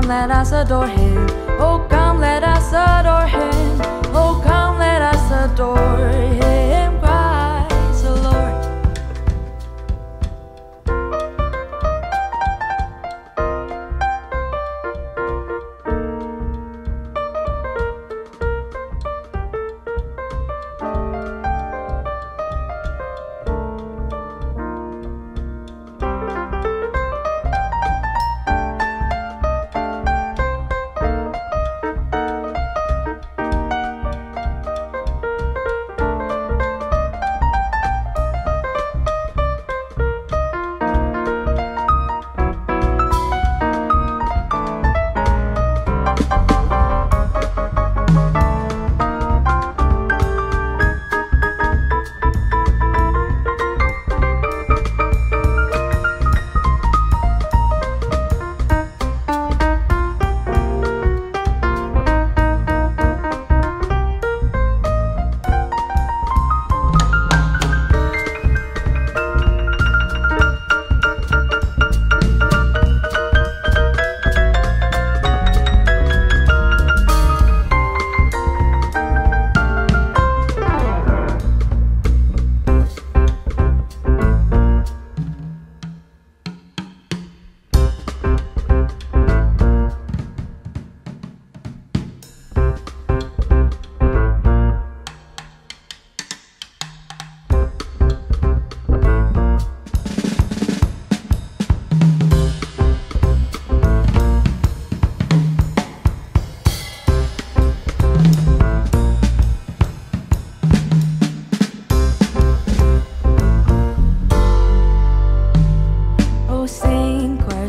let us adore him. Oh, come, let us adore him. Oh, come, let us adore him, Christ the Lord.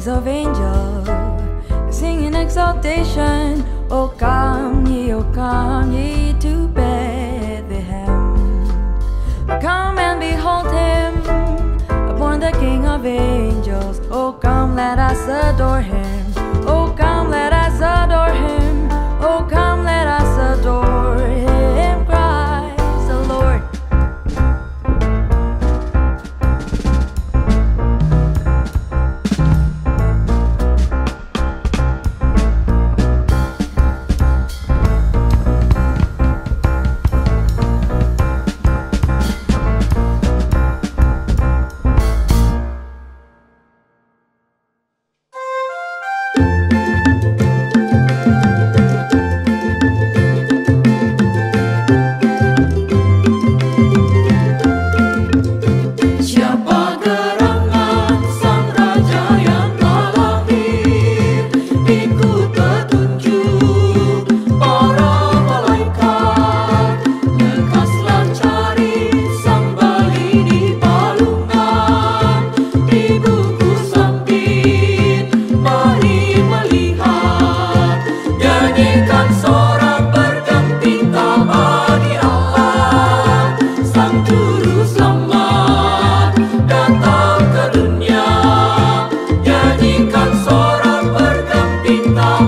Of angels sing in exaltation. Oh come ye to Bethlehem. Come and behold him, born the King of angels. Oh come, let us adore him. Oh come, let us adore him. Oh come, let us adore him, Christ the Lord. Nyanyikan sorak bergembira.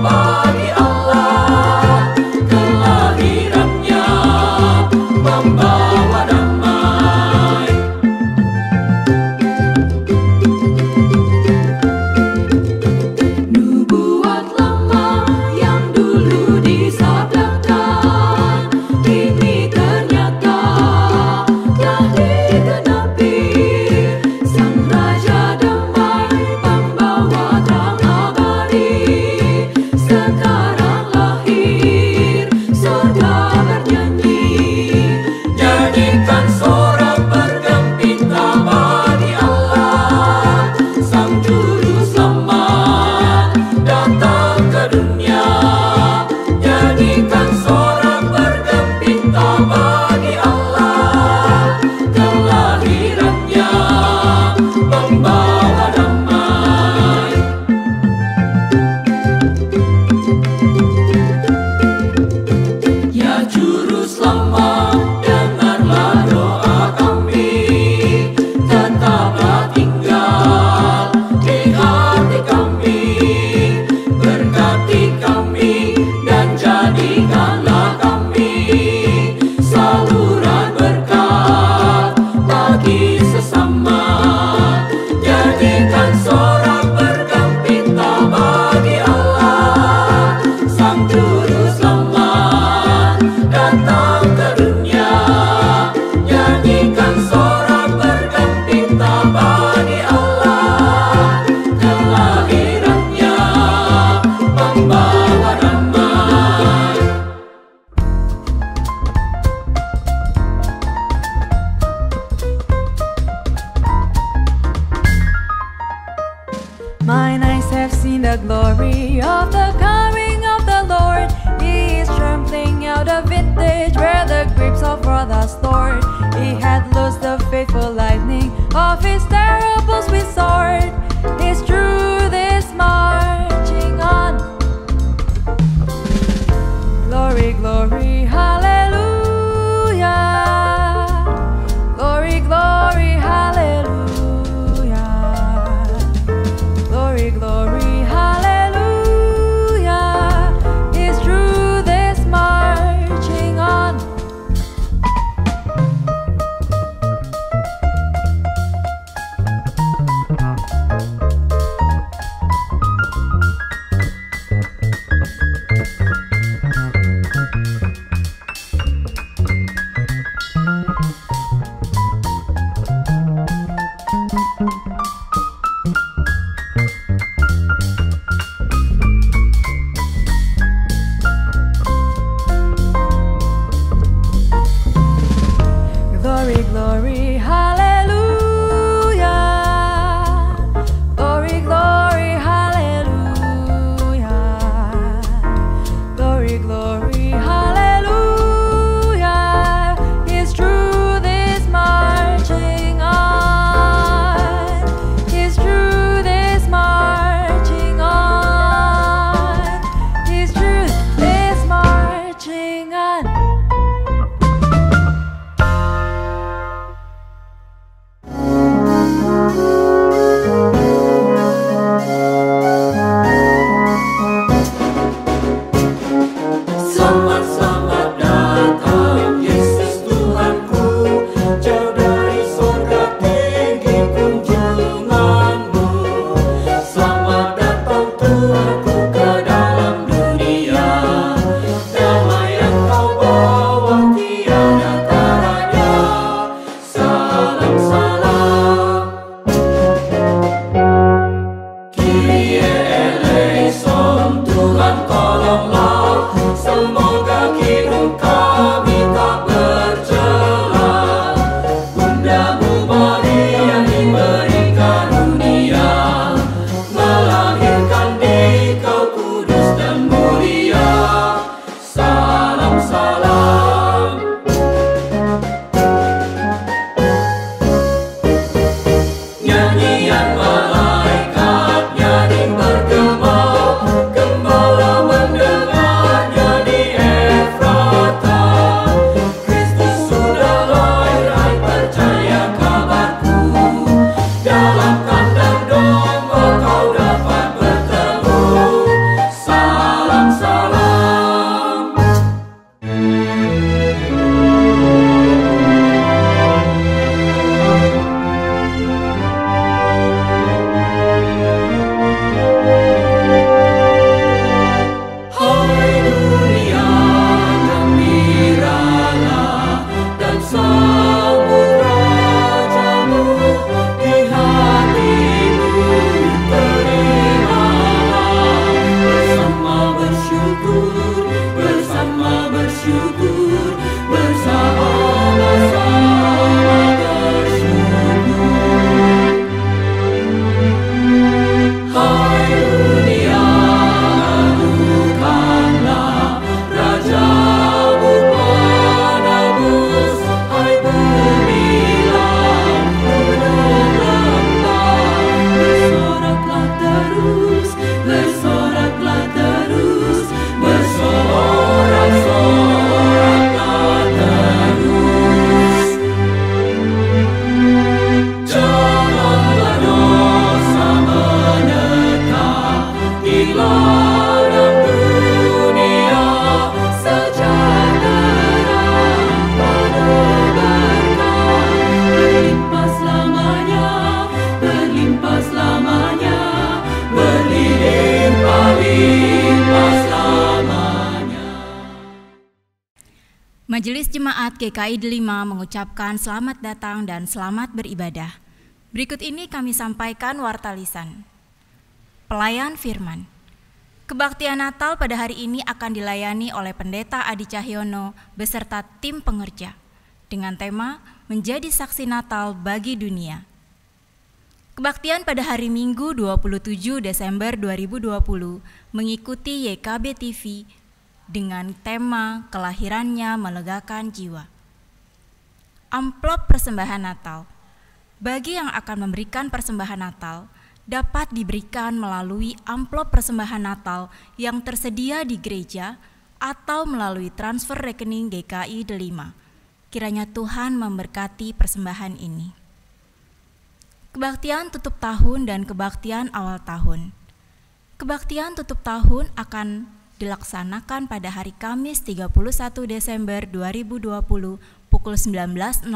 glory of the coming of the Lord. He is trampling out a vintage where the grapes of wrath are stored. He had loosed the faithful lightning of his terrible sweet sword. His truth is marching on. Glory, glory, hallelujah. Glory, glory, hallelujah. Glory, glory, hallelujah. His truth is marching on. Glory, glory, hallelujah. Glory, glory, hallelujah. Glory, glory, hallelujah. His truth is marching on. His truth is marching on. His truth is marching on. Selamat datang Yesus Tuhanku, jauh dari surga tinggi kunjunganmu. Selamat datang Tuhanku ke dalam dunia, damai yang kau bawa tiada taranya. Salam salam, Kyrie eleison, Tuhan tolonglah. Semoga hidup kami tak bercela. Bundamu Maria diberi karunia, melahirkan di Kau kudus dan mulia. Salam salam. Nyanyian malaikat nyaring bergema, gembala mendengarnya di Efrata. Kristus sudah lahir, hai percaya kabarku. Dalam kandang domba kau dapat bertemu. Salam salam. Hai dunia, gembiralah dan sambut rajamu. Di hatimu terimalah, bersama bersyukur, bersama bersyukur, bersama-sama bersyukur. Hai dunia, adukanlah rajamu penebus. Hai bumilah gunung lembah, bersoraklah terus, bersoraklah terus, bersorak-soraklah terus. Janganlah dosa menetap di ladang dunia. Sejahtera penuh berkah, berlimpah selamanya, berlimpah selamanya, berlimpah-limpah selamanya. Majelis Jemaat GKI Delima mengucapkan selamat datang dan selamat beribadah. Berikut ini kami sampaikan warta lisan. Pelayan Firman. Kebaktian Natal pada hari ini akan dilayani oleh Pendeta Adi Cahyono beserta tim pengerja dengan tema Menjadi Saksi Natal bagi Dunia. Kebaktian pada hari Minggu 27 Desember 2020 mengikuti YKB TV dengan tema Kelahirannya Melegakan Jiwa. Amplop persembahan Natal. Bagi yang akan memberikan persembahan Natal, dapat diberikan melalui amplop persembahan Natal yang tersedia di gereja atau melalui transfer rekening GKI Delima. Kiranya Tuhan memberkati persembahan ini. Kebaktian tutup tahun dan kebaktian awal tahun. Kebaktian tutup tahun akan dilaksanakan pada hari Kamis 31 Desember 2020 pukul 19.00.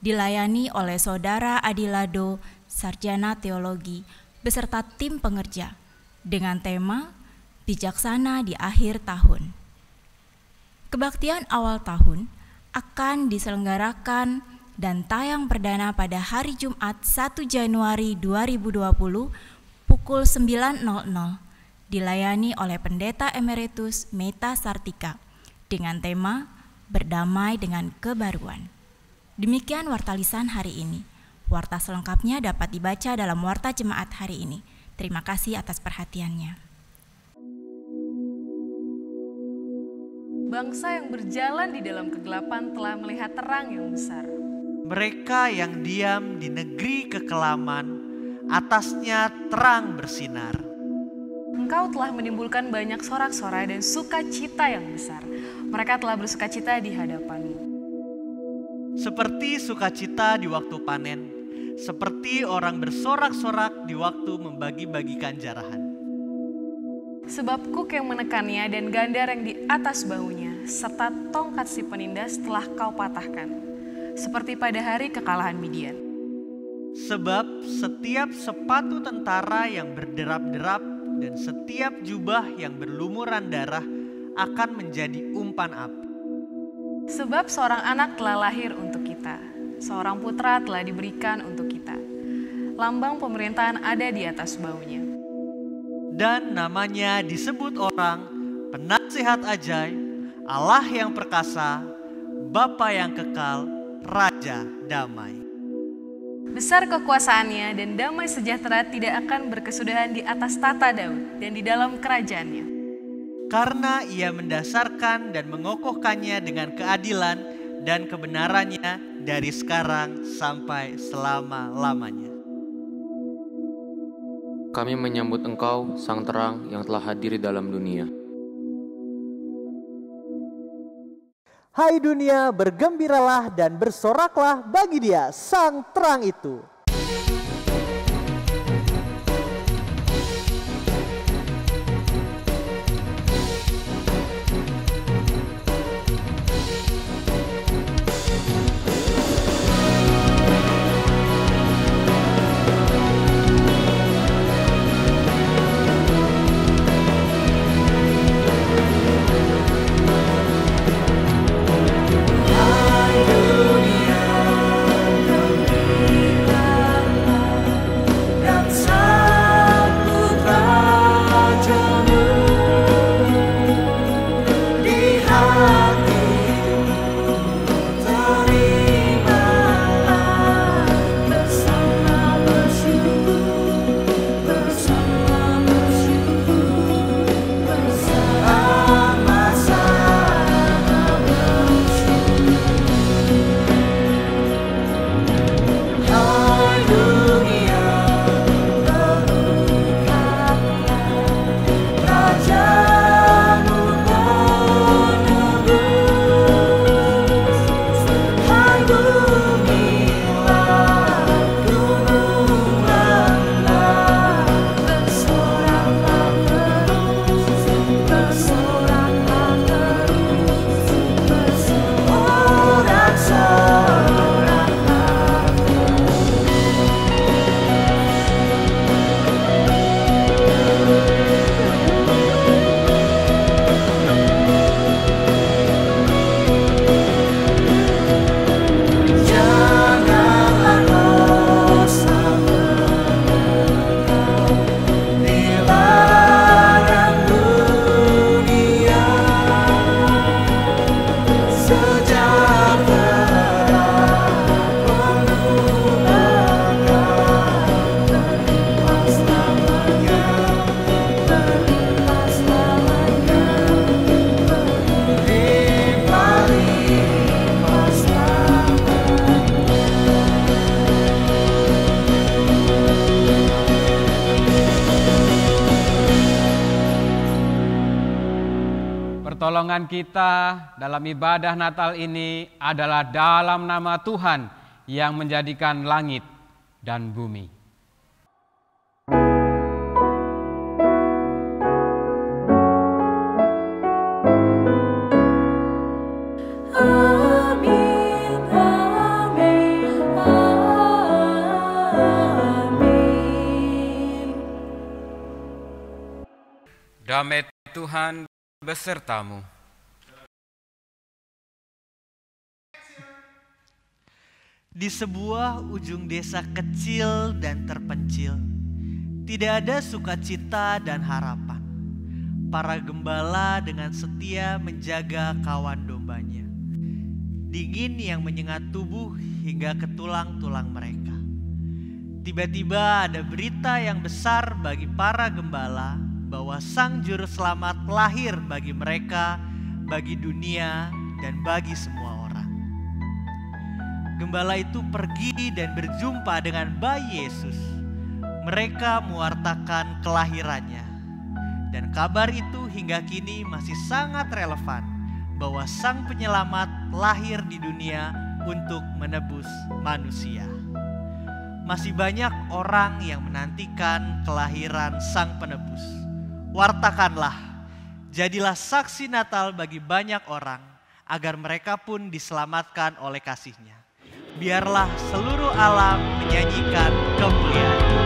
Dilayani oleh Saudara Adilado, Sarjana Teologi, beserta tim pengerja, dengan tema Bijaksana di Akhir Tahun. Kebaktian awal tahun akan diselenggarakan dan tayang perdana pada hari Jumat 1 Januari 2020 pukul 9.00, dilayani oleh Pendeta Emeritus Meta Sartika dengan tema Berdamai dengan Kebaruan. Demikian warta lisan hari ini. Warta selengkapnya dapat dibaca dalam warta jemaat hari ini. Terima kasih atas perhatiannya. Bangsa yang berjalan di dalam kegelapan telah melihat terang yang besar. Mereka yang diam di negeri kekelaman, atasnya terang bersinar. Engkau telah menimbulkan banyak sorak-sorai dan sukacita yang besar. Mereka telah bersukacita di hadapan-Mu. Seperti sukacita di waktu panen, seperti orang bersorak-sorak di waktu membagi-bagikan jarahan. Sebab kuk yang menekannya dan gandar yang di atas bahunya, serta tongkat si penindas telah Kau patahkan. Seperti pada hari kekalahan Midian. Sebab setiap sepatu tentara yang berderap-derap dan setiap jubah yang berlumuran darah akan menjadi umpan api. Sebab seorang anak telah lahir untuk kita, seorang putra telah diberikan untuk kita. Lambang pemerintahan ada di atas bahunya. Dan namanya disebut orang Penasihat Ajaib, Allah yang perkasa, Bapa yang kekal, Raja Damai. Besar kekuasaannya dan damai sejahtera tidak akan berkesudahan di atas tata Daud dan di dalam kerajaannya. Karena ia mendasarkan dan mengokohkannya dengan keadilan dan kebenarannya dari sekarang sampai selama-lamanya. Kami menyambut Engkau, Sang Terang yang telah hadir di dalam dunia. Hai dunia, bergembiralah dan bersoraklah bagi Dia, Sang Terang itu. Hai dunia, gembira. Pertolongan kita dalam ibadah Natal ini adalah dalam nama Tuhan yang menjadikan langit dan bumi. Amin, amin, amin. Damai Tuhan besertamu. Di sebuah ujung desa kecil dan terpencil, tidak ada sukacita dan harapan. Para gembala dengan setia menjaga kawan dombanya. Dingin yang menyengat tubuh hingga ke tulang-tulang mereka. Tiba-tiba ada berita yang besar bagi para gembala bahwa Sang Juru Selamat lahir bagi mereka, bagi dunia, dan bagi semua orang. Gembala itu pergi dan berjumpa dengan bayi Yesus. Mereka mewartakan kelahirannya. Dan kabar itu hingga kini masih sangat relevan bahwa Sang Penyelamat lahir di dunia untuk menebus manusia. Masih banyak orang yang menantikan kelahiran Sang Penebus. Wartakanlah, jadilah saksi Natal bagi banyak orang agar mereka pun diselamatkan oleh kasih-Nya. Biarlah seluruh alam menyanyikan kemuliaan.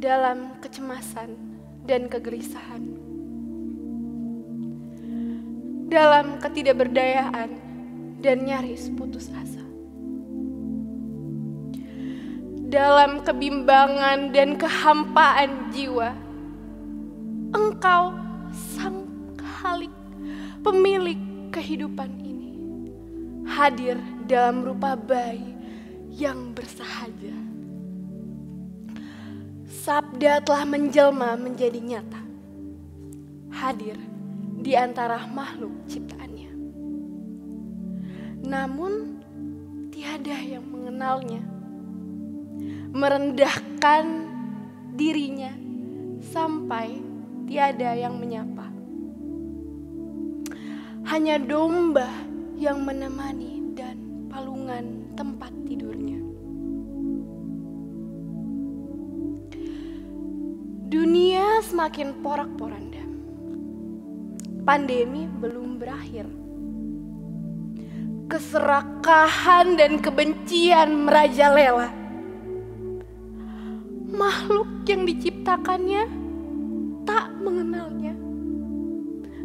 dalam kecemasan dan kegelisahan, dalam ketidakberdayaan dan nyaris putus asa, dalam kebimbangan dan kehampaan jiwa. Engkau Sang Khalik, pemilik kehidupan ini, hadir dalam rupa bayi yang bersahaja. Sabda telah menjelma menjadi nyata, hadir di antara makhluk ciptaannya. Namun tiada yang mengenalnya, merendahkan dirinya sampai tiada yang menyapa. Hanya domba yang menemani dan palungan tempat tidurnya. Dunia semakin porak-poranda. Pandemi belum berakhir. Keserakahan dan kebencian merajalela. Makhluk yang diciptakannya tak mengenalnya,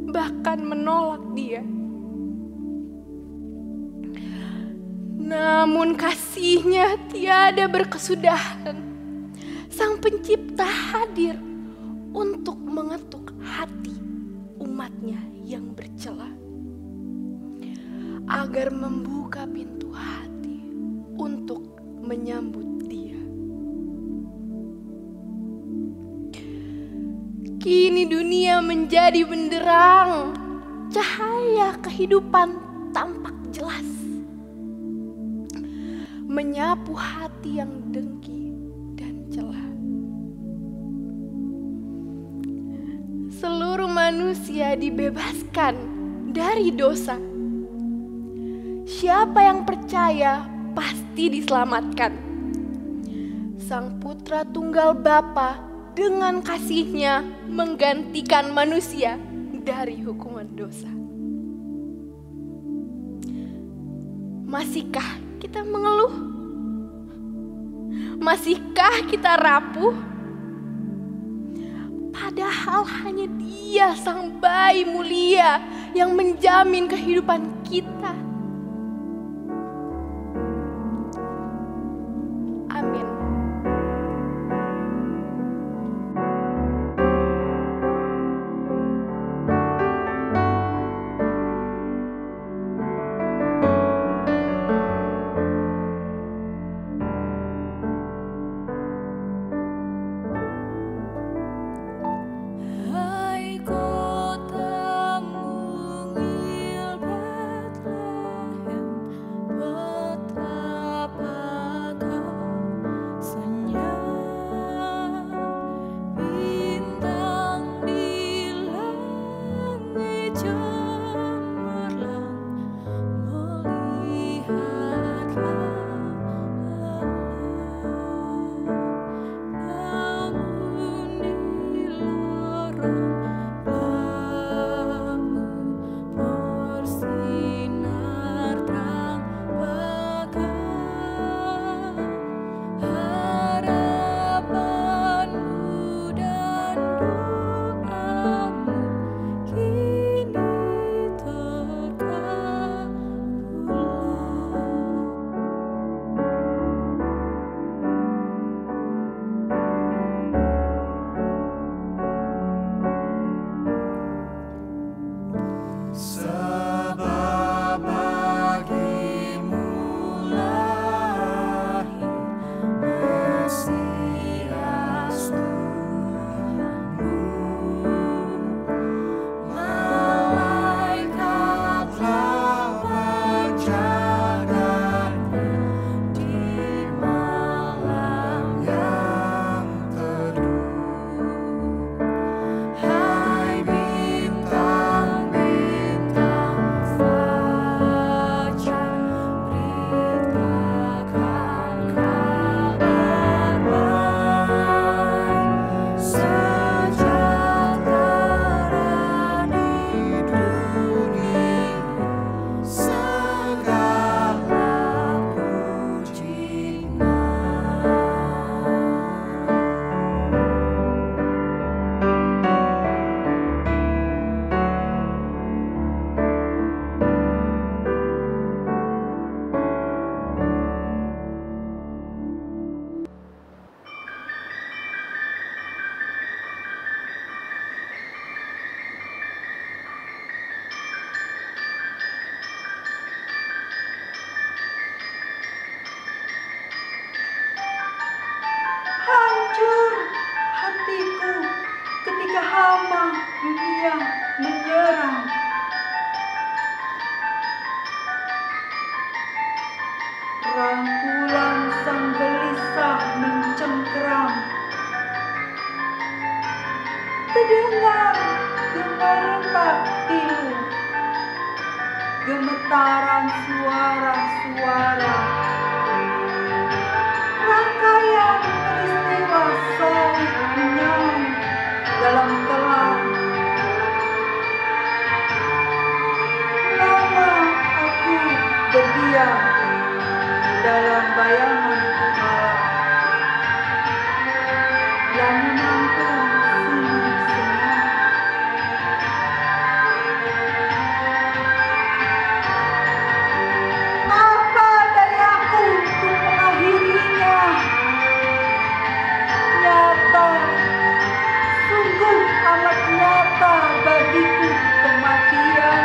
bahkan menolak dia. Namun kasihnya tiada berkesudahan. Sang Pencipta hadir untuk mengetuk hati umatnya yang bercela, agar membuka pintu hati untuk menyambut dia. Kini dunia menjadi benderang, cahaya kehidupan tampak jelas, menyapu hati yang dengki dan celah. Seluruh manusia dibebaskan dari dosa. Siapa yang percaya pasti diselamatkan. Sang Putra Tunggal Bapa dengan kasihnya menggantikan manusia dari hukuman dosa. Masihkah kita mengeluh? Masihkah kita rapuh? Padahal hanya Dia Sang Bayi mulia yang menjamin kehidupan kita. Amin. Hai kota mungil Bethlehem, getaran suara-suara, rangkaian peristiwa solid menyaum dalam kelam. Lama aku berdiam dalam bayangan malam, lamunan pun sunyi senyap. Apa dayaku untuk mengakhirinya? Nyata, sungguh amat nyata bagiku kematian.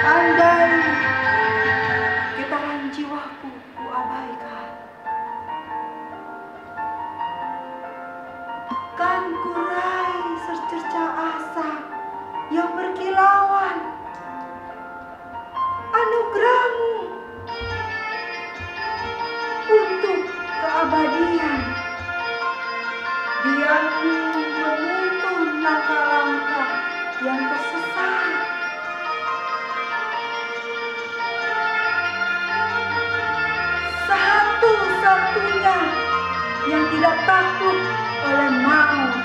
Andai getaran jiwaku kuabaikan, kan kurai secerca asap yang berkilauan, anugerahmu untuk keabadian. Biarku menuntun langkah-langkah yang tersesat, satu-satunya yang tidak takut oleh maut,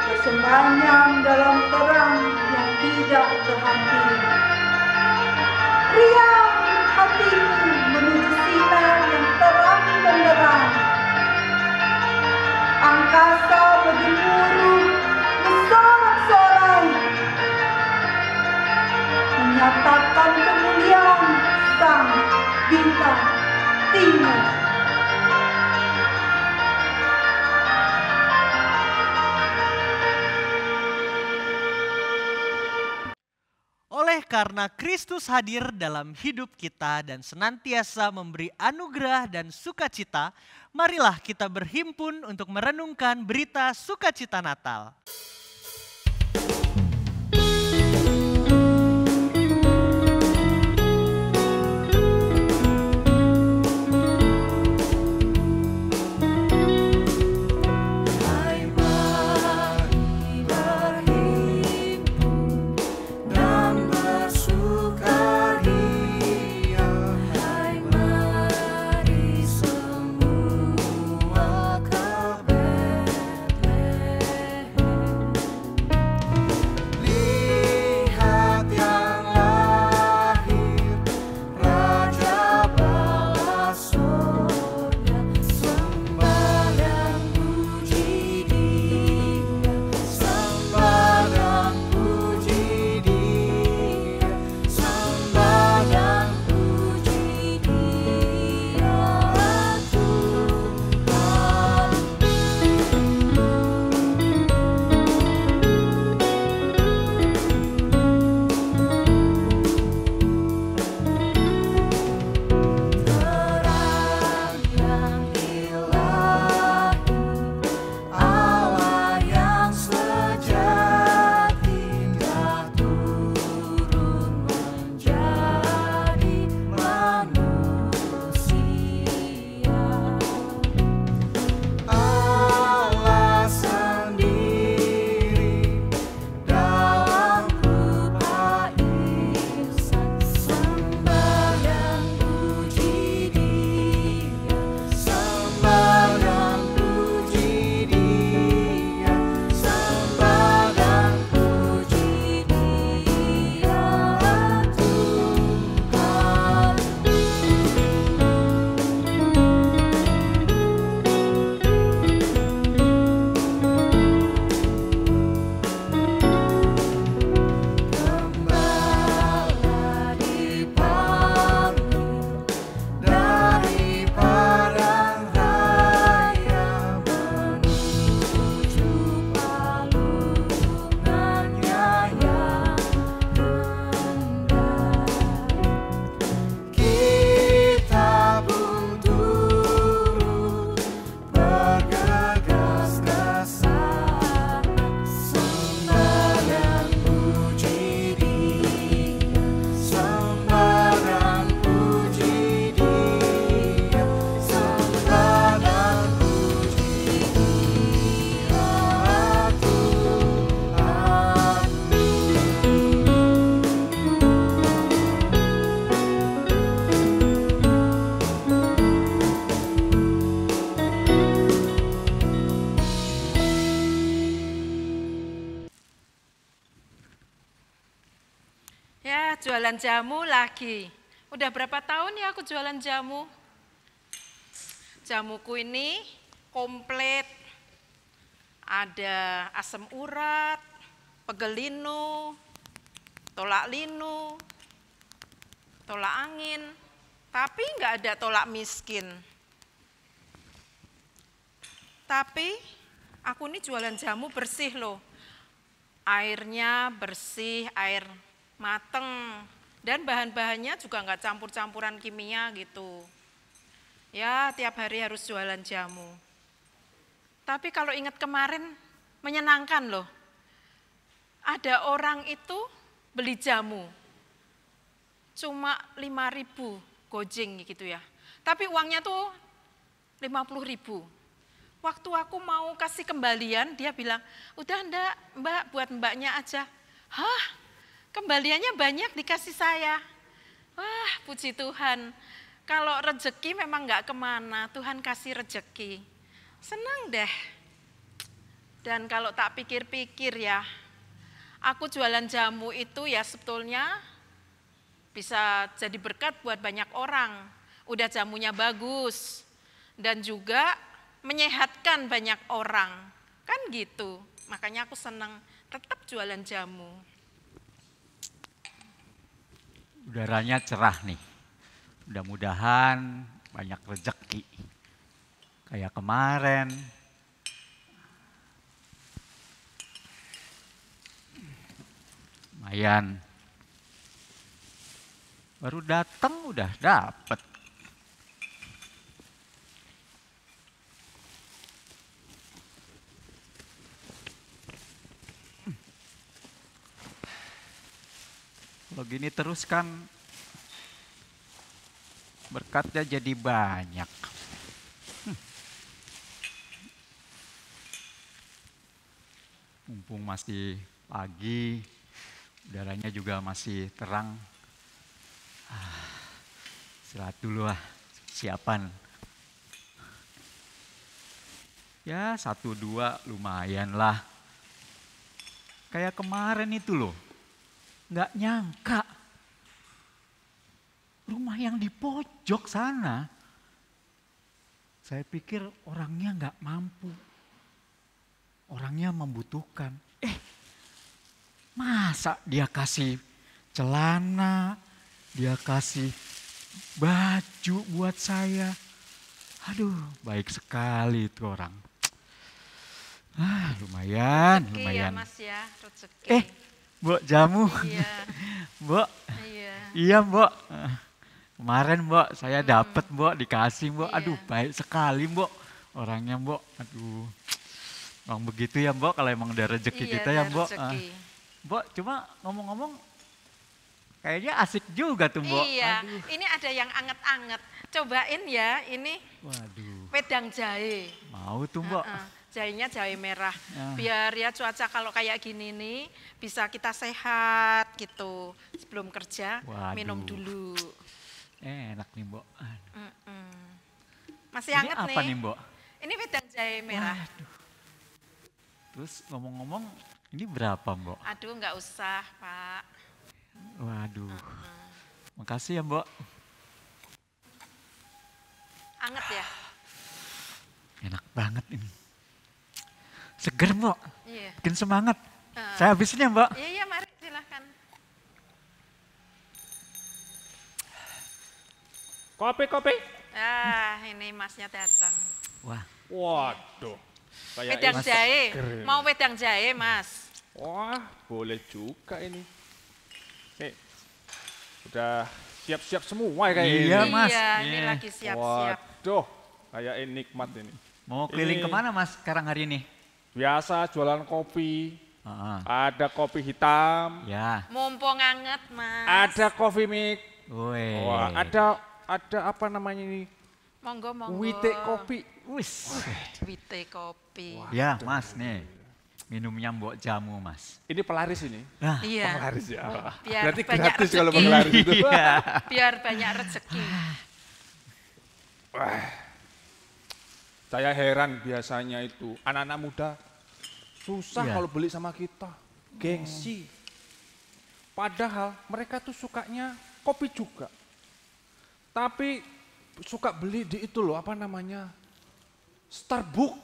bersembanyam dalam terang yang tidak terhampiri. Riang hatiku menuju sinar yang terang benderang. Angkasa bergemuruh bersorak-sorai, menyatakan kemuliaan sang bintang timur. Oleh karena Kristus hadir dalam hidup kita dan senantiasa memberi anugerah dan sukacita, marilah kita berhimpun untuk merenungkan berita sukacita Natal. Ya, jualan jamu lagi. Udah berapa tahun ya aku jualan jamu? Jamuku ini komplit. Ada asam urat, pegelinu, tolak linu, tolak angin, tapi nggak ada tolak miskin. Tapi aku ini jualan jamu bersih loh. Airnya bersih, air mateng, dan bahan-bahannya juga nggak campur-campuran kimia gitu. Ya, tiap hari harus jualan jamu. Tapi kalau ingat kemarin, menyenangkan loh. Ada orang itu beli jamu, cuma 5.000 gojeng gitu ya. Tapi uangnya tuh 50.000. Waktu aku mau kasih kembalian, dia bilang, udah enggak mbak, buat mbaknya aja. Hah, kembaliannya banyak dikasih saya. Wah, puji Tuhan. Kalau rezeki memang enggak kemana, Tuhan kasih rezeki. Senang deh. Dan kalau tak pikir-pikir ya, aku jualan jamu itu ya sebetulnya bisa jadi berkat buat banyak orang. Udah jamunya bagus dan juga menyehatkan banyak orang. Kan gitu. Makanya aku senang tetap jualan jamu. Udaranya cerah nih. Mudah-mudahan banyak rezeki. Kayak kemarin. Lumayan. Baru datang udah dapet. Kalau gini terus kan berkatnya jadi banyak. Mumpung masih pagi, udaranya juga masih terang. Istirahat dulu lah, siapan. Ya 1-2 lumayan lah. Kayak kemarin itu loh, nggak nyangka. Rumah yang di pojok sana, saya pikir orangnya nggak mampu. Orangnya membutuhkan. Masa dia kasih celana, dia kasih baju buat saya. Aduh, baik sekali itu orang. Lumayan, Rezeki lumayan. ya Mas ya, rezeki. Mbok jamu. Iya. Mbok. Iya. Iya, Mbok. Kemarin, Mbok, saya dapat, Mbok, dikasih, Mbok. Iya. Aduh, baik sekali, Mbok. Orangnya, Mbok. Aduh. Emang begitu ya, Mbok, kalau emang udah rezeki kita ya, Mbok. Mbok, cuma ngomong-ngomong kayaknya asik juga tuh, Mbok. Iya, Aduh. ini ada yang anget-anget. Cobain ya, ini Waduh. wedang jahe. Mau tuh, Mbok. Jahenya jahe merah. Biar ya cuaca kalau kayak gini nih bisa kita sehat gitu. Sebelum kerja minum dulu. Enak nih, Mbok. Masih Ini anget apa nih, Mbok? Ini wedang jahe merah. Waduh. Terus ngomong-ngomong ini berapa, Mbok? Aduh, nggak usah, Pak. Waduh. Makasih ya, Mbok. Anget ya? Enak banget ini. Seger, Mbok. Iya. Bikin semangat. Saya habisin ya, Mbok. Iya, iya, mari silahkan. Kopi. Ini masnya datang. Wah. Waduh. Wedang jahe. Mau wedang jahe, Mas? Wah, boleh juga ini. Udah siap-siap semua kayak ini. Iya, Mas. Iya, ini lagi siap-siap. Waduh, kayak nikmat ini. Mau keliling kemana, Mas, sekarang hari ini? Biasa jualan kopi. Ada kopi hitam. Ya. Mumpung anget, Mas. Ada coffee mix. Wah, ada apa namanya ini? Monggo. Wite kopi. Wite kopi. Ya, Mas, nih. Minumnya Mbok jamu, Mas. Ini pelaris ini? Iya. Pelaris ya. Biar berarti banyak gratis rezeki. kalau pelaris itu. Biar banyak rezeki. Wah. Saya heran biasanya itu anak-anak muda susah kalau beli sama kita. Gengsi. Padahal mereka tuh sukanya kopi juga. Tapi suka beli di itu loh, apa namanya, Starbucks.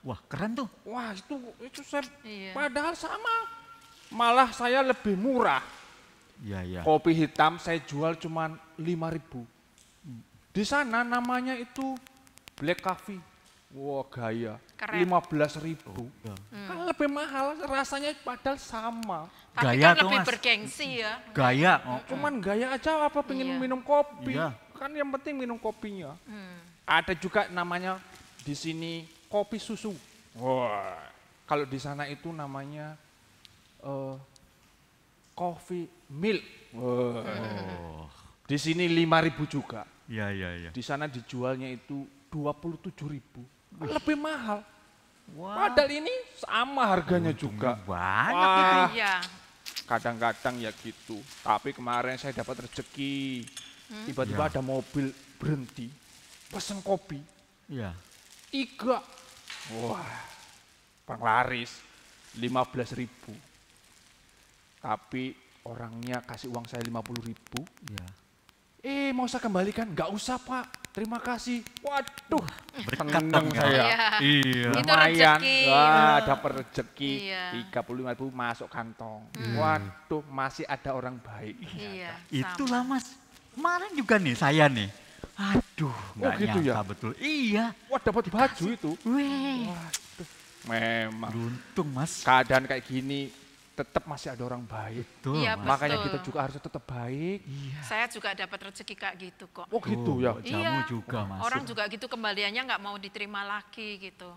Wah keren tuh. Wah itu saya, padahal sama. Malah saya lebih murah. Iya. Kopi hitam saya jual cuma 5.000. Di sana namanya itu black coffee. Wah gaya, 15.000. Kan lebih mahal, rasanya padahal sama. Tapi Gaya kan tuh, lebih Mas. bergengsi ya. Gaya. Cuman gaya aja apa pengen minum kopi. Iya. Kan yang penting minum kopinya. Ada juga namanya di sini kopi susu. Wah, kalau di sana itu namanya coffee milk. Wah. Di sini 5.000 juga. Iya. Di sana dijualnya itu 27.000. Lebih mahal. Padahal ini sama harganya juga. Banyak itu. Iya. Kadang-kadang ya gitu. Tapi kemarin saya dapat rezeki. Tiba-tiba ada mobil berhenti. Pesen kopi. Iya. 3. Wah. Penglaris 15.000. Tapi orangnya kasih uang saya 50.000. Iya. Mau saya kembalikan? Nggak usah Pak, terima kasih. Waduh, berkatang saya. Iya. Itu Lumayan, rezeki. wah dapat rezeki. Iya. 35.000 masuk kantong. Waduh, masih ada orang baik. Iya. Itulah Mas, kemarin juga nih saya nih. Aduh, nggak gitu nyangka ya? betul. Iya. Wah dapat baju itu. Wih. Waduh, memang. Beruntung Mas. Keadaan kayak gini, tetap masih ada orang baik. Betul, Iya, Mas. Makanya betul. kita juga harus tetap baik. Saya juga dapat rezeki kayak gitu kok. Oh gitu ya? Jamu juga Mas. Orang juga gitu kembaliannya nggak mau diterima lagi gitu.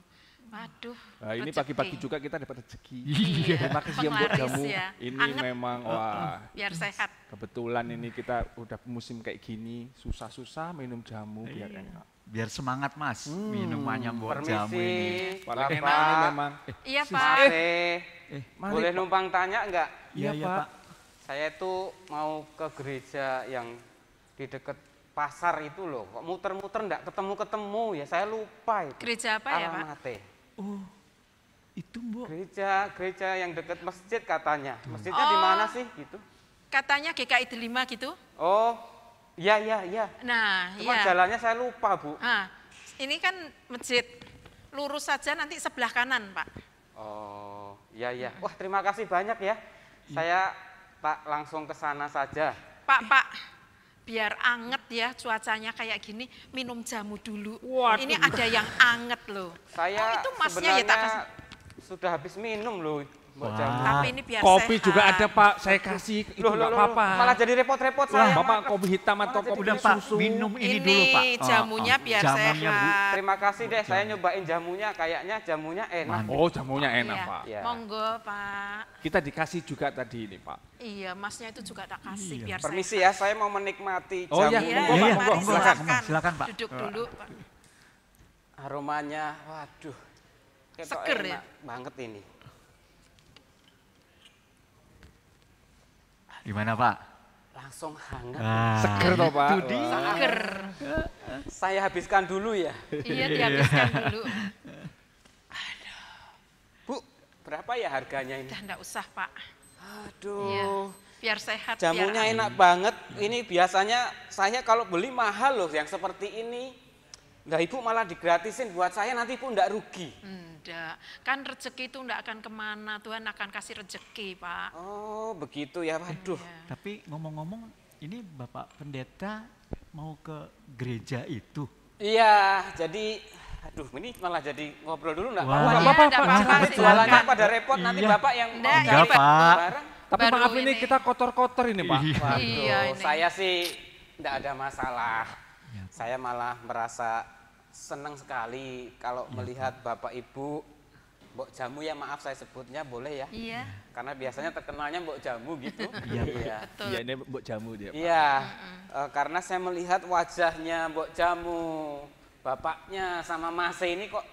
Waduh. Nah, ini rezeki. pagi-pagi juga kita dapat rezeki. Iya. Terima kasih ya Mbok Penglaris Jamu. ya. Ini Anget. memang wah. Biar sehat. Kebetulan ini kita udah musim kayak gini, susah-susah minum jamu biar enak. Biar semangat Mas, minumannya Mbok Jamu ini. Paling enak Pak. ini memang. Iya Pak. Mari, Boleh Pak. numpang tanya enggak? Iya Pak. Saya itu mau ke gereja yang di dekat pasar itu loh. Kok muter-muter enggak ketemu-ketemu ya, saya lupa itu. Gereja apa ya Pak? Alamatnya. Oh, itu Mbok. Gereja yang dekat masjid katanya. Masjidnya di mana sih gitu? Katanya GKI Delima gitu. Oh, iya. Nah, Cuma iya. jalannya saya lupa, Bu. Nah, ini kan masjid. Lurus saja nanti sebelah kanan, Pak. Oh, iya. Wah, terima kasih banyak ya. Saya langsung ke sana saja. Pak, biar anget ya cuacanya kayak gini, minum jamu dulu. Waduh. Ini ada yang anget loh. Saya itu masnya sebenarnya ya tak kasih. sudah habis minum loh, Mbok Wah. Jamu. Tapi ini biar Kopi sehat. juga ada Pak, saya kasih. Itu Loh, nggak apa-apa. malah jadi repot-repot saya. Bapak kopi hitam atau Malah kopi Udah Pak, susu. minum ini Ini dulu Pak. jamunya biar jamunya, Bu. sehat. Terima kasih deh, saya nyobain jamunya, kayaknya jamunya enak. Oh jamunya enak Iya. Pak. Iya. Monggo Pak. Kita dikasih juga tadi ini Pak. Iya, masnya itu juga tak kasih biar Permisi sehat. ya, saya mau menikmati Oh, jamu. iya. Iya, Monggo, Pak, mari monggo. Silakan, Pak. Duduk dulu, Pak. Aromanya, waduh. Ketok Seger enak ya? banget ini. Gimana Pak? Langsung hangat. Seger toh Pak. Itu dia. Seger. Saya habiskan dulu ya. Iya, dihabiskan dulu. Bu, berapa ya harganya ini? Udah enggak usah, Pak. Aduh. Iya, biar sehat. Jamunya biar enak banget. Ini biasanya saya kalau beli mahal loh yang seperti ini. Nah, Ibu malah digratisin buat saya, nanti Ibu enggak rugi. Enggak, kan rezeki itu enggak akan kemana, Tuhan akan kasih rezeki, Pak. Oh, begitu ya, waduh. Tapi ngomong-ngomong, ini Bapak Pendeta mau ke gereja itu? Iya, jadi aduh ini malah jadi ngobrol dulu enggak Wah. apa-apa. Iya, Apa-apa, enggak Pak. apa-apa, Sampai jualannya silakan. pada repot, nanti Iya. Bapak yang Enggak, Enggak, ini Pak. barang. Tapi Baru maaf ini ini. kita kotor-kotor ini Pak. Waduh, Iya, ini. saya sih enggak ada masalah. Saya malah merasa senang sekali kalau melihat Bapak Ibu Mbok Jamu ya, maaf saya sebutnya boleh ya? Iya. Karena biasanya terkenalnya Mbok Jamu gitu. Iya. Betul. Iya ini Mbok Jamu dia Pak. Iya, karena saya melihat wajahnya Mbok Jamu, bapaknya sama Mas ini kok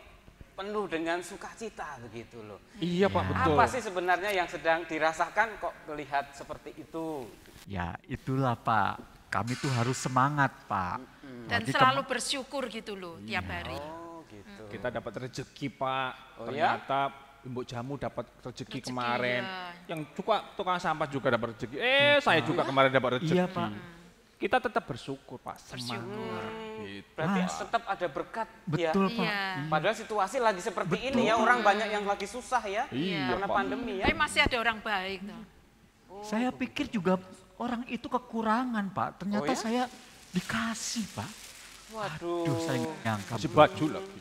penuh dengan sukacita begitu loh. Iya Pak, betul. Apa sih sebenarnya yang sedang dirasakan kok melihat seperti itu? Ya itulah Pak, kami tuh harus semangat Pak. Dan Lagi selalu bersyukur gitu loh Iya. tiap hari. Oh gitu. Kita dapat rezeki Pak. Oh, ya? Ternyata Mbok Jamu dapat rezeki Rezeki, kemarin. ya. Yang juga tukang sampah juga dapat rezeki. Saya juga kemarin dapat rezeki. Iya, Pak. Kita tetap bersyukur, Pak. Semangat. Gitu. Berarti tetap ada berkat Betul, ya. Pak. Iya. Padahal situasi lagi seperti ini ya, orang banyak yang lagi susah ya, Iya. karena pandemi ya. Tapi masih ada orang baik tuh. Saya pikir juga orang itu kekurangan, Pak. Ternyata Oh, ya? saya dikasih, Pak. Waduh. Aduh, saya nggak nyangka. Kasih baju lagi.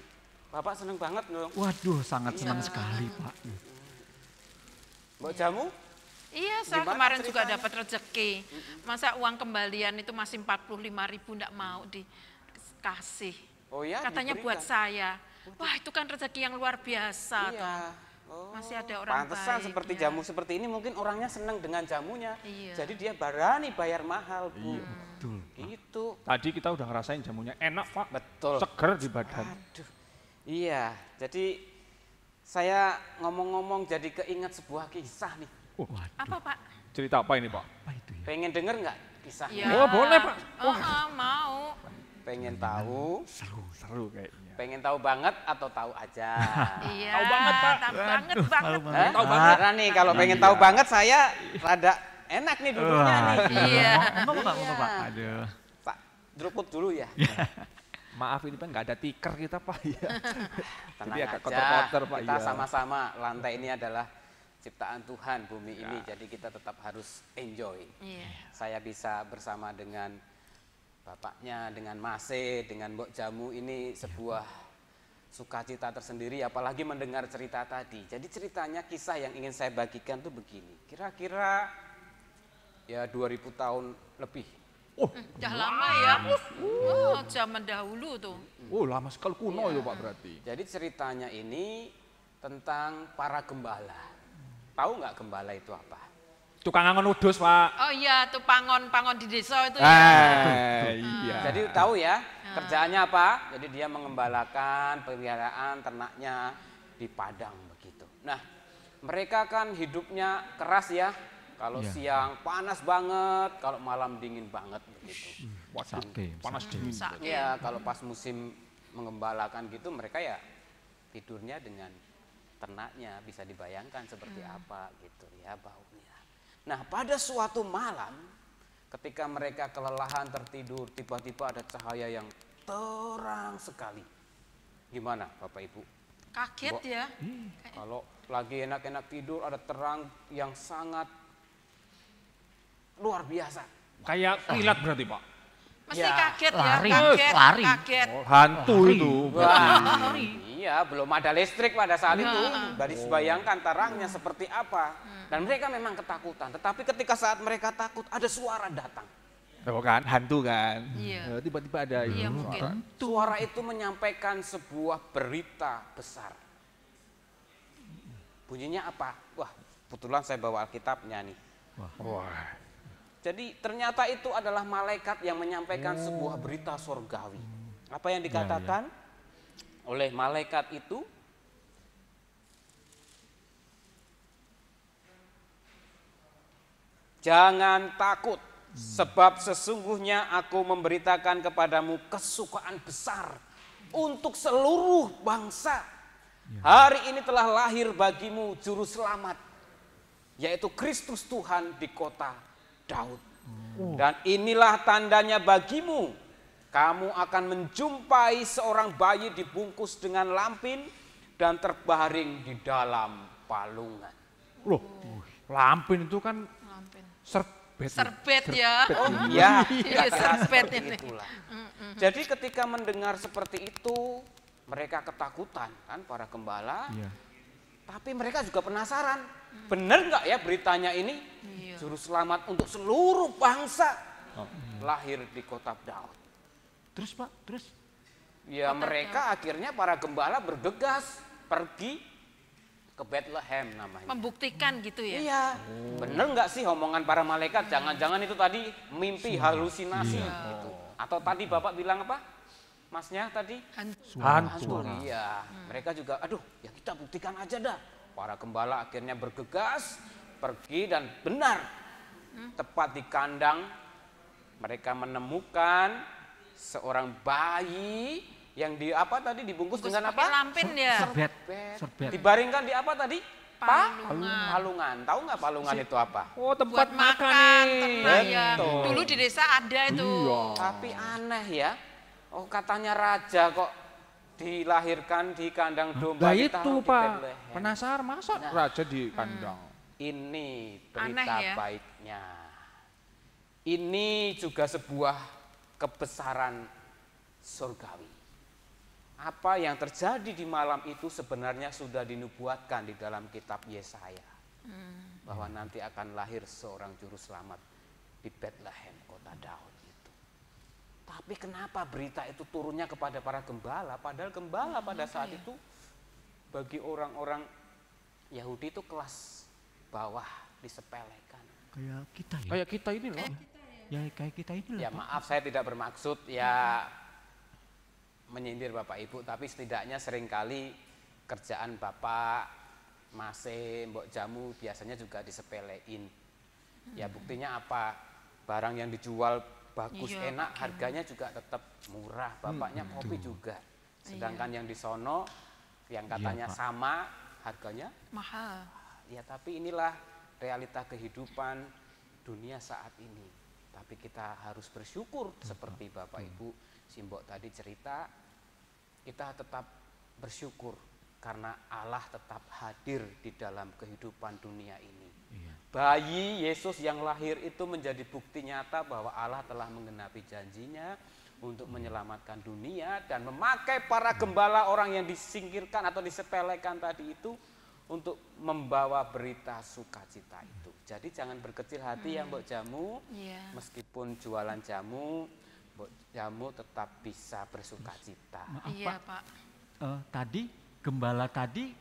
Bapak seneng banget loh. Waduh, sangat senang Iya. sekali, Pak. Mbok Jamu? Iya, saya Gimana kemarin juga ceritanya? dapat rezeki. Masa uang kembalian itu masih 45.000 enggak mau dikasih. Oh ya, Katanya diberikan. buat saya. Wah, itu kan rezeki yang luar biasa. Iya. Toh. Masih ada orang Pantesan baik. seperti ya. jamu seperti ini mungkin orangnya senang dengan jamunya. Iya. Jadi dia berani bayar mahal, Bu. Iya, betul. Gitu. Tadi kita udah ngerasain jamunya enak, Pak. Betul. Seger di badan. Aduh. Iya, jadi saya ngomong-ngomong jadi keinget sebuah kisah nih. Apa, Pak? Cerita apa ini, Pak? Pengen denger nggak kisahnya? Iya. Oh, boleh, Pak. Mau. Pengen tahu? Seru kayaknya. Pengen tahu banget atau tahu aja? Iya. Tahu banget, Pak. Tahu banget. Hah? Tahu banget. Karena nih kalau pengen tahu banget saya rada enak nih duduknya nih. Iya. Enggak, Pak. Aduh. Pak, druput dulu ya. Maaf ini Pak, nggak ada tikar kita, Pak. Ya. Tenang Jadi agak aja, kotor-kotor, Pak. kita Iya. sama-sama, lantai ini adalah ciptaan Tuhan bumi ini, jadi kita tetap harus enjoy. Iya. Saya bisa bersama dengan bapaknya, dengan Mase, dengan Mbok Jamu, ini sebuah sukacita tersendiri, apalagi mendengar cerita tadi. Jadi ceritanya, kisah yang ingin saya bagikan tuh begini, kira-kira ya 2000 tahun lebih. Udah lama ya. Oh, zaman dahulu tuh. Oh, lama sekali kuno itu, Pak, berarti. Jadi ceritanya ini tentang para gembala. Tahu nggak gembala itu apa? Tukang angon udus, Pak. Oh iya, tuh pangon di desa itu ya. Iya. Jadi tahu ya, kerjaannya apa? Jadi dia mengembalakan peliharaan ternaknya di padang begitu. Nah, mereka kan hidupnya keras ya. Kalau Iya. siang panas banget, kalau malam dingin banget begitu. Waduh, Sake, panas sake. dingin. Iya, kalau pas musim mengembalakan gitu mereka ya tidurnya dengan ternaknya, bisa dibayangkan seperti apa gitu ya baunya. Nah, pada suatu malam ketika mereka kelelahan tertidur, tiba-tiba ada cahaya yang terang sekali. Gimana Bapak Ibu? Kaget Mbok, ya. Kalau lagi enak-enak tidur ada terang yang sangat luar biasa. Kayak kilat berarti, Pak. Mesti Ya. kaget Lari. ya, kaget, Lari. kaget. Oh, hantu itu. Wah, iya, belum ada listrik pada saat itu. Dari bayangkan terangnya seperti apa. Dan mereka memang ketakutan. Tetapi ketika saat mereka takut, ada suara datang. Oh kan, hantu kan. Iya. Tiba-tiba ada Iya, itu. mungkin. Suara itu menyampaikan sebuah berita besar. Bunyinya apa? Wah, kebetulan saya bawa Alkitabnya nih. Wah. Jadi ternyata itu adalah malaikat yang menyampaikan sebuah berita sorgawi. Apa yang dikatakan oleh malaikat itu? Jangan takut, sebab sesungguhnya aku memberitakan kepadamu kesukaan besar untuk seluruh bangsa. Hari ini telah lahir bagimu juru selamat, yaitu Kristus Tuhan di kota Daud. Dan inilah tandanya bagimu, kamu akan menjumpai seorang bayi dibungkus dengan lampin dan terbaring di dalam palungan. Loh, lampin itu kan serbet. Serbet ya. Oh iya, Iya, serbet ini. itulah. Jadi ketika mendengar seperti itu, mereka ketakutan kan para gembala. Iya. Tapi mereka juga penasaran, benar nggak ya beritanya ini? Iya. Juru selamat untuk seluruh bangsa lahir di kota Daud. Terus, Pak, terus? Ya mereka akhirnya para gembala bergegas pergi ke Bethlehem namanya. Membuktikan gitu ya. Iya, bener nggak sih omongan para malaikat? Jangan-jangan itu tadi mimpi, halusinasi gitu. Atau tadi Bapak bilang apa? Masnya tadi? Hantu. Iya, mereka juga, aduh ya kita buktikan aja dah. Para gembala akhirnya bergegas, pergi dan benar. Tepat di kandang, mereka menemukan seorang bayi yang di apa tadi dibungkus dengan apa? Lampin ya. Serbet. Dibaringkan di apa tadi? Palungan. Palungan. Tahu nggak palungan itu apa? Oh, tempat makan. Ya. Betul. Dulu di desa ada itu. Iya. Tapi aneh ya. Oh, katanya raja kok dilahirkan di kandang domba. Nah ditaruh itu di Pak, Bethlehem. penasaran masa raja di kandang? Ini Aneh berita ya. baiknya. Ini juga sebuah kebesaran surgawi. Apa yang terjadi di malam itu sebenarnya sudah dinubuatkan di dalam kitab Yesaya. Bahwa nanti akan lahir seorang juru selamat di Bethlehem, kota Daud itu. Tapi kenapa berita itu turunnya kepada para gembala? Padahal gembala pada saat itu bagi orang-orang Yahudi itu kelas bawah, disepelekan. Kayak kita ya? Kayak kita ini loh. Ya kayak kita ini loh. Ya maaf, saya tidak bermaksud ya menyindir Bapak Ibu, tapi setidaknya seringkali kerjaan Bapak, Mase, Mbok Jamu biasanya juga disepelein. Ya buktinya apa? Barang yang dijual bagus, enak, harganya juga tetap murah. Bapaknya kopi juga. Sedangkan yang di sono, yang katanya sama, harganya mahal. Ya tapi inilah realita kehidupan dunia saat ini. Tapi kita harus bersyukur seperti Bapak Ibu Simbok tadi cerita, kita tetap bersyukur karena Allah tetap hadir di dalam kehidupan dunia ini. Bayi Yesus yang lahir itu menjadi bukti nyata bahwa Allah telah menggenapi janjinya untuk menyelamatkan dunia dan memakai para gembala orang yang disingkirkan atau disepelekan tadi itu untuk membawa berita sukacita itu. Jadi jangan berkecil hati ya Mbok Jamu, meskipun jualan jamu, Mbok Jamu tetap bisa bersukacita. Maaf Iya, Pak, Pak. Tadi gembala tadi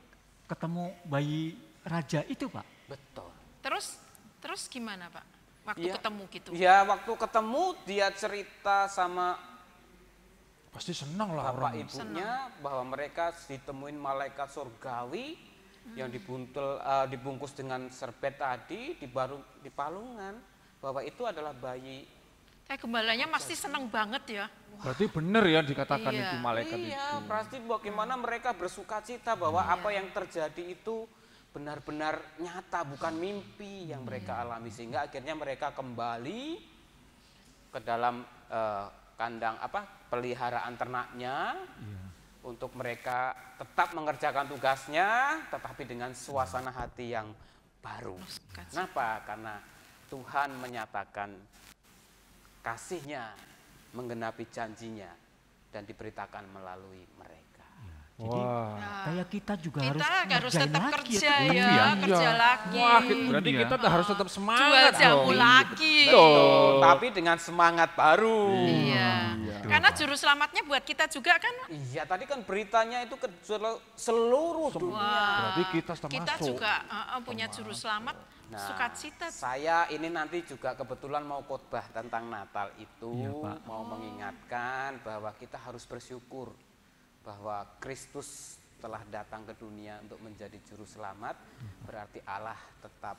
ketemu bayi raja itu Pak? Betul. Terus gimana Pak? Waktu ketemu gitu? Ya waktu ketemu dia cerita sama pasti senang lah bapak orang. ibunya bahwa mereka ditemuin malaikat surgawi yang dibungkus dengan serbet tadi di palungan, bahwa itu adalah bayi. Gembalanya pasti senang banget ya. Berarti benar ya dikatakan itu malaikat itu. Iya, pasti bagaimana mereka bersukacita bahwa apa yang terjadi itu benar-benar nyata, bukan mimpi yang mereka alami, sehingga akhirnya mereka kembali ke dalam kandang peliharaan ternaknya untuk mereka tetap mengerjakan tugasnya, tetapi dengan suasana hati yang baru. Kenapa? Karena Tuhan menyatakan kasih-Nya, menggenapi janjinya, dan diberitakan melalui mereka. Jadi kayak kita juga harus tetap lagi, kerja ya, kerja lagi. Wah, berarti kita harus tetap semangat. Jual jamu lagi. Betul, tapi dengan semangat baru. Iya. Karena juru selamatnya buat kita juga kan. Iya, tadi kan beritanya itu ke seluruh dunia. Berarti kita termasuk. Kita juga punya juru selamat. Sukacita. Saya ini nanti juga kebetulan mau khotbah tentang Natal itu, mau mengingatkan bahwa kita harus bersyukur bahwa Kristus telah datang ke dunia untuk menjadi juru selamat, berarti Allah tetap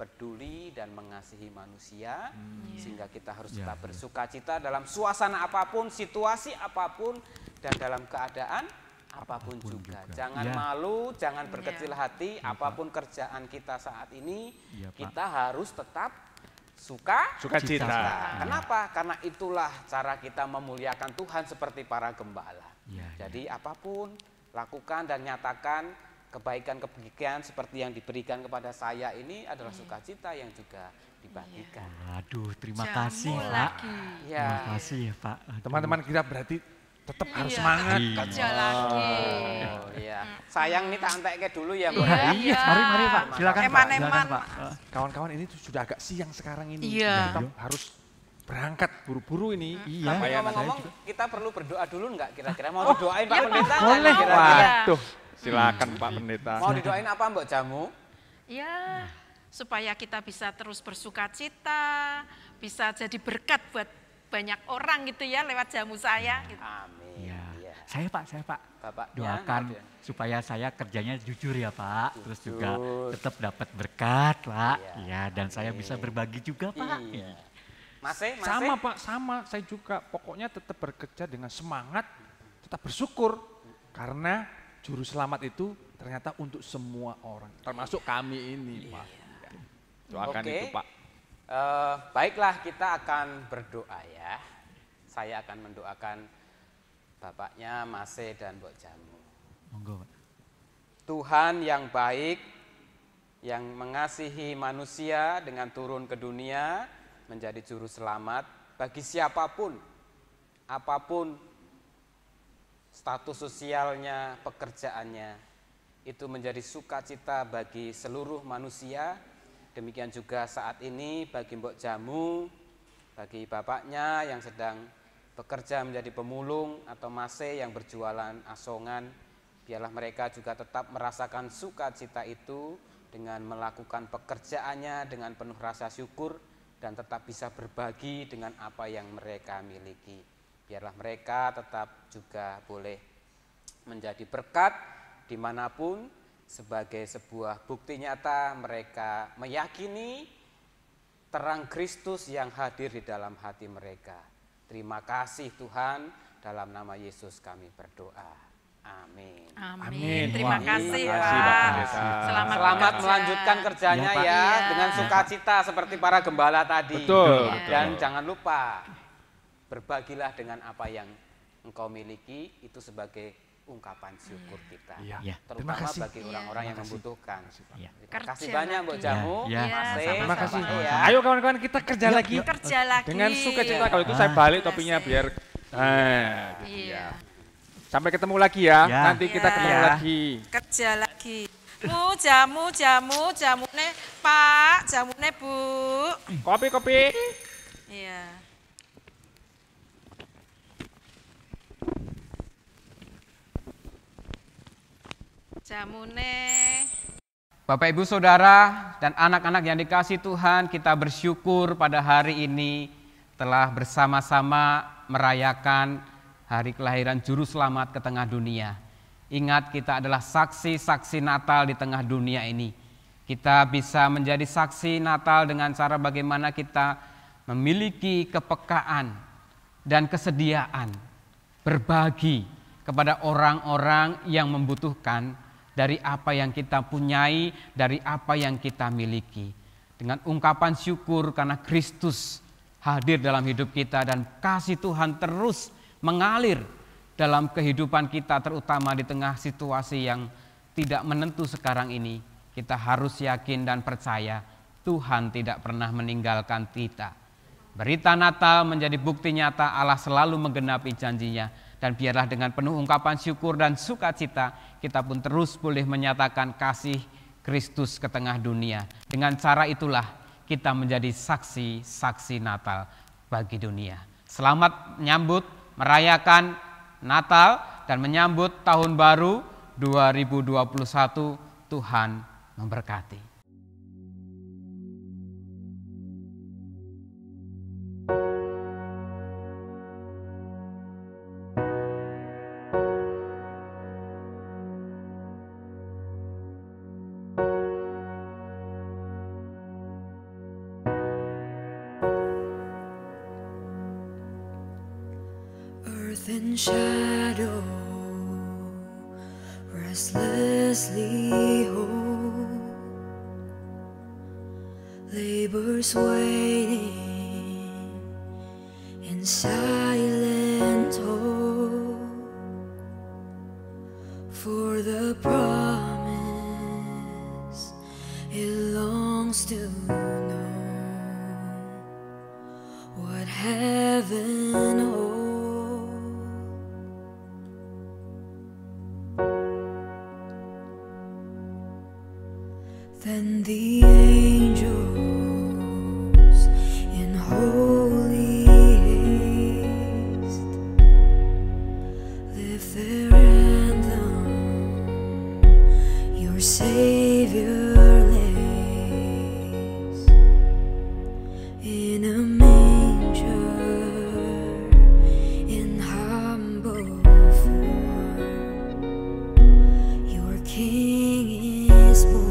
peduli dan mengasihi manusia, sehingga kita harus tetap bersukacita dalam suasana apapun, situasi apapun, dan dalam keadaan apapun juga. Jangan malu, jangan berkecil hati, apapun kerjaan kita saat ini, kita harus tetap sukacita. Kenapa? Karena itulah cara kita memuliakan Tuhan seperti para gembala. Jadi apapun lakukan dan nyatakan kebaikan-kebaikan seperti yang diberikan kepada saya ini adalah sukacita yang juga dibagikan. Aduh, terima kasih Pak. Terima kasih ya Pak. Teman-teman kita berarti tetap harus semangat. Kerja lagi. Oh iya. Sayang nih tak antek dulu ya Mbak. Iya, mari Pak. Silakan Pak. Silakan Pak. Kawan-kawan ini sudah agak siang sekarang ini. Iya. Kita harus berangkat buru-buru ini. Iya. Tapi ngomong-ngomong kita perlu berdoa dulu enggak kira-kira? Mau didoain Pak Pendeta? Boleh. Waduh, silakan Pak Pendeta. Mau didoain apa Mbak Jamu? Ya, supaya kita bisa terus bersukacita, bisa jadi berkat buat banyak orang gitu ya lewat jamu saya. Gitu. Amin. Ya. Saya Pak. Bapaknya, doakan supaya saya kerjanya jujur ya Pak. Terus juga tetap dapat berkat Pak. Iya. Dan saya bisa berbagi juga Pak. Masih? Sama Pak, sama. Saya juga pokoknya tetap bekerja dengan semangat tetap bersyukur karena juru selamat itu ternyata untuk semua orang, termasuk kami ini, Pak. Doakan itu, Pak. Baiklah, kita akan berdoa ya. Saya akan mendoakan bapaknya Mase dan Mbok Jamu. Monggo, Pak. Tuhan yang baik, yang mengasihi manusia dengan turun ke dunia menjadi juru selamat bagi siapapun, apapun status sosialnya, pekerjaannya, itu menjadi sukacita bagi seluruh manusia. Demikian juga saat ini bagi Mbok Jamu, bagi bapaknya yang sedang bekerja menjadi pemulung atau Mase yang berjualan asongan, biarlah mereka juga tetap merasakan sukacita itu dengan melakukan pekerjaannya dengan penuh rasa syukur dan tetap bisa berbagi dengan apa yang mereka miliki. Biarlah mereka tetap juga boleh menjadi berkat dimanapun, sebagai sebuah bukti nyata mereka meyakini terang Kristus yang hadir di dalam hati mereka. Terima kasih Tuhan, dalam nama Yesus kami berdoa. Amin. Amin. Terima kasih Pak. Selamat melanjutkan kerjanya ya, dengan sukacita seperti para gembala tadi. Betul. Dan jangan lupa berbagilah dengan apa yang engkau miliki, itu sebagai ungkapan syukur kita, terutama bagi orang-orang yang membutuhkan. Terima kasih banyak Mbok Jamu, terima kasih. Ayo kawan-kawan kita kerja lagi. Dengan sukacita. Kalau itu saya balik topinya biar. Sampai ketemu lagi ya. Nanti kita ketemu lagi. Kerja lagi. Jamune Pak, jamune Bu. Kopi. Iya. Jamune. Bapak Ibu Saudara dan anak-anak yang dikasihi Tuhan, kita bersyukur pada hari ini telah bersama-sama merayakan hari kelahiran Juru Selamat ke tengah dunia. Ingat, kita adalah saksi-saksi Natal di tengah dunia ini. Kita bisa menjadi saksi Natal dengan cara bagaimana kita memiliki kepekaan dan kesediaan berbagi kepada orang-orang yang membutuhkan dari apa yang kita punyai, dari apa yang kita miliki. Dengan ungkapan syukur karena Kristus hadir dalam hidup kita dan kasih Tuhan terus mengalir dalam kehidupan kita, terutama di tengah situasi yang tidak menentu sekarang ini. Kita harus yakin dan percaya Tuhan tidak pernah meninggalkan kita. Berita Natal menjadi bukti nyata Allah selalu menggenapi janjinya. Dan biarlah dengan penuh ungkapan syukur dan sukacita kita pun terus boleh menyatakan kasih Kristus ke tengah dunia. Dengan cara itulah kita menjadi saksi-saksi Natal bagi dunia. Selamat menyambut, merayakan Natal dan menyambut tahun baru 2021. Tuhan memberkati. In shadow, restlessly hold, labors waiting in silent hope for the promise it longs to know what heaven holds. Then the angels in holy haste lift their anthem, your Savior lays in a manger in humble form, your King is born.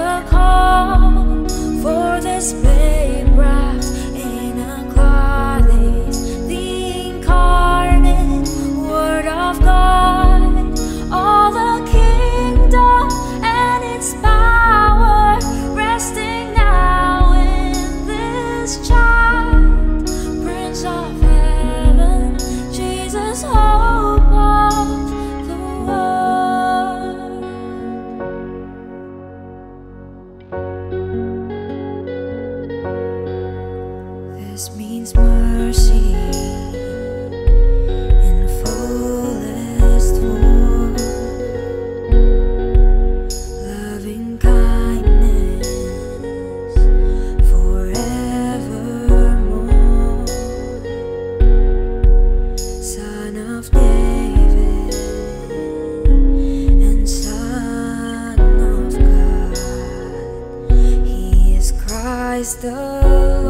the call for this babe wrapped in a cloth is the incarnate Word of God. All the kingdom and its power resting now in this child, Prince of Heaven, Jesus, hope of the world. This means mercy in fullest form, loving kindness forevermore. Son of David and Son of God, He is Christ the Lord.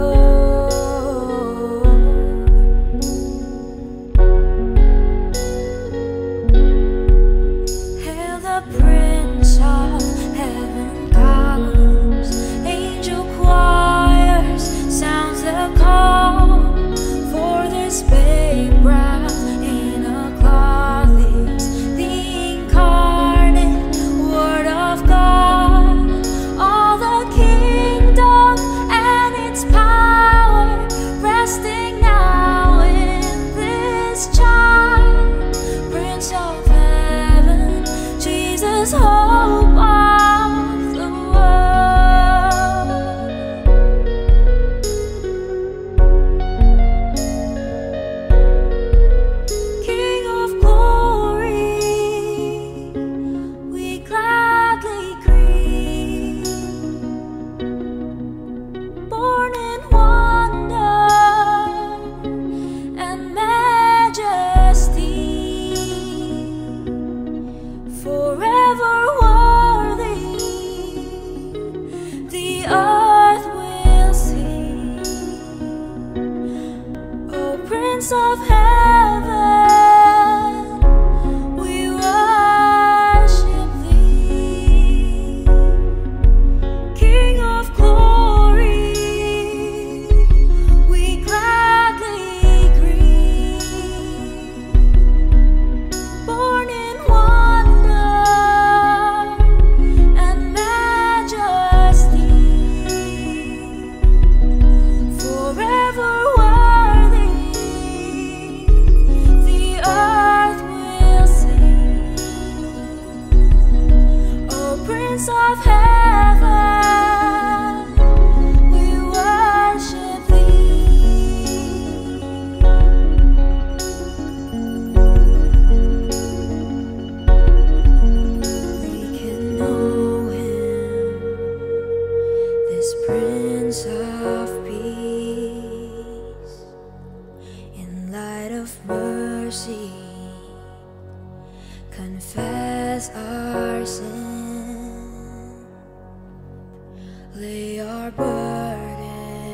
Hail the Prince of Heaven comes, angel choirs sounds the call for this babe wrapped in a cloth is the incarnate Word of God. All the kingdom and its power resting now in this child, Prince of Heaven, Jesus, hope of the world. King of glory, we gladly greet. Born in wonder and majesty, forever worthy, the earth will sing. O Prince of Heaven, we worship thee. King of glory, we gladly greet. Born in wonder and majesty, forever worthy, the earth will sing. O Prince of Heaven, we worship thee. We can know Him, this Prince of Peace, in light of mercy, confess our sin, lay our burdens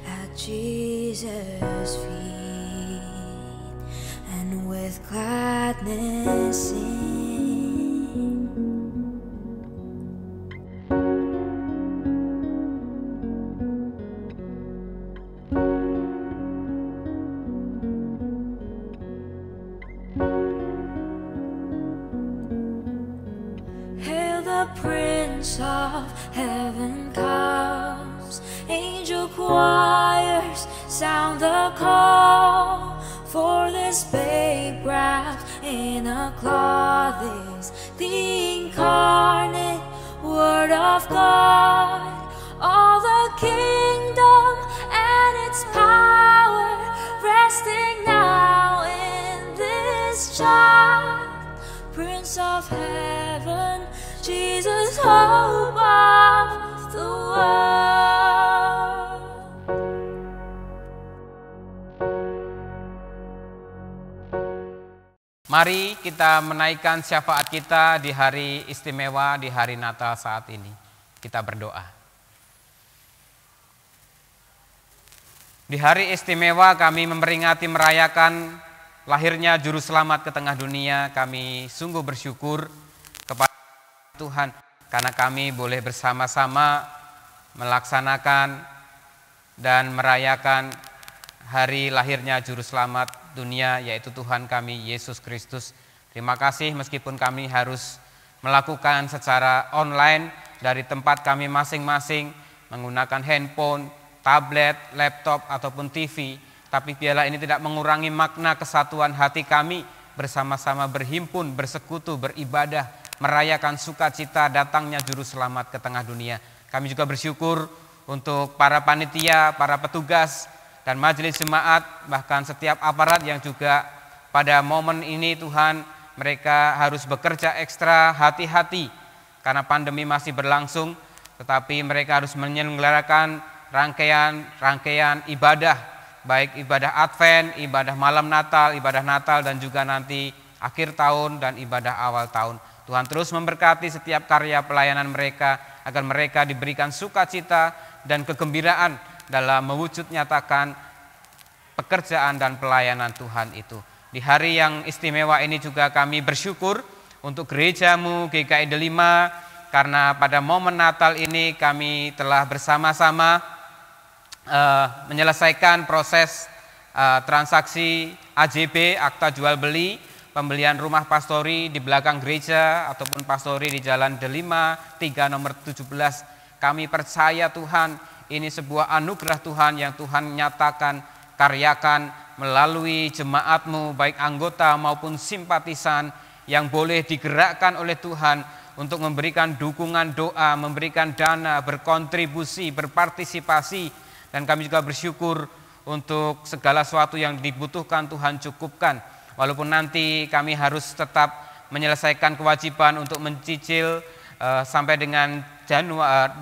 at Jesus' feet, and with gladness sing. Hail the Prince of Heaven comes, angel choirs sound the call for this babe wrapped in a cloth is the incarnate Word of God. All the kingdom and its power resting now in this child, Prince of Heaven, Jesus, hope of the world. Mari kita menaikkan syafaat kita di hari istimewa, di hari Natal saat ini. Kita berdoa. Di hari istimewa kami memperingati merayakan lahirnya Juru Selamat ke tengah dunia. Kami sungguh bersyukur kepada Tuhan karena kami boleh bersama-sama melaksanakan dan merayakan hari lahirnya Juru Selamat dunia, yaitu Tuhan kami Yesus Kristus. Terima kasih meskipun kami harus melakukan secara online dari tempat kami masing-masing, menggunakan handphone, tablet, laptop, ataupun TV. Tapi biarlah ini tidak mengurangi makna kesatuan hati kami bersama-sama berhimpun, bersekutu, beribadah, merayakan sukacita datangnya Juru Selamat ke tengah dunia. Kami juga bersyukur untuk para panitia, para petugas, dan majelis jemaat, bahkan setiap aparat yang juga pada momen ini Tuhan, mereka harus bekerja ekstra hati-hati karena pandemi masih berlangsung, tetapi mereka harus menyelenggarakan rangkaian ibadah, baik ibadah Advent, ibadah malam Natal, ibadah Natal, dan juga nanti akhir tahun dan ibadah awal tahun. Tuhan terus memberkati setiap karya pelayanan mereka, agar mereka diberikan sukacita dan kegembiraan dalam mewujud nyatakan pekerjaan dan pelayanan Tuhan itu. Di hari yang istimewa ini juga kami bersyukur untuk gerejamu GKI Delima, karena pada momen Natal ini kami telah bersama-sama menyelesaikan proses transaksi AJB, akta jual beli, pembelian rumah pastori di belakang gereja ataupun pastori di Jalan Delima 3 nomor 17. Kami percaya Tuhan, ini sebuah anugerah Tuhan yang Tuhan nyatakan, karyakan melalui jemaatmu, baik anggota maupun simpatisan, yang boleh digerakkan oleh Tuhan untuk memberikan dukungan doa, memberikan dana, berkontribusi, berpartisipasi. Dan kami juga bersyukur untuk segala sesuatu yang dibutuhkan Tuhan cukupkan. Walaupun nanti kami harus tetap menyelesaikan kewajiban untuk mencicil sampai dengan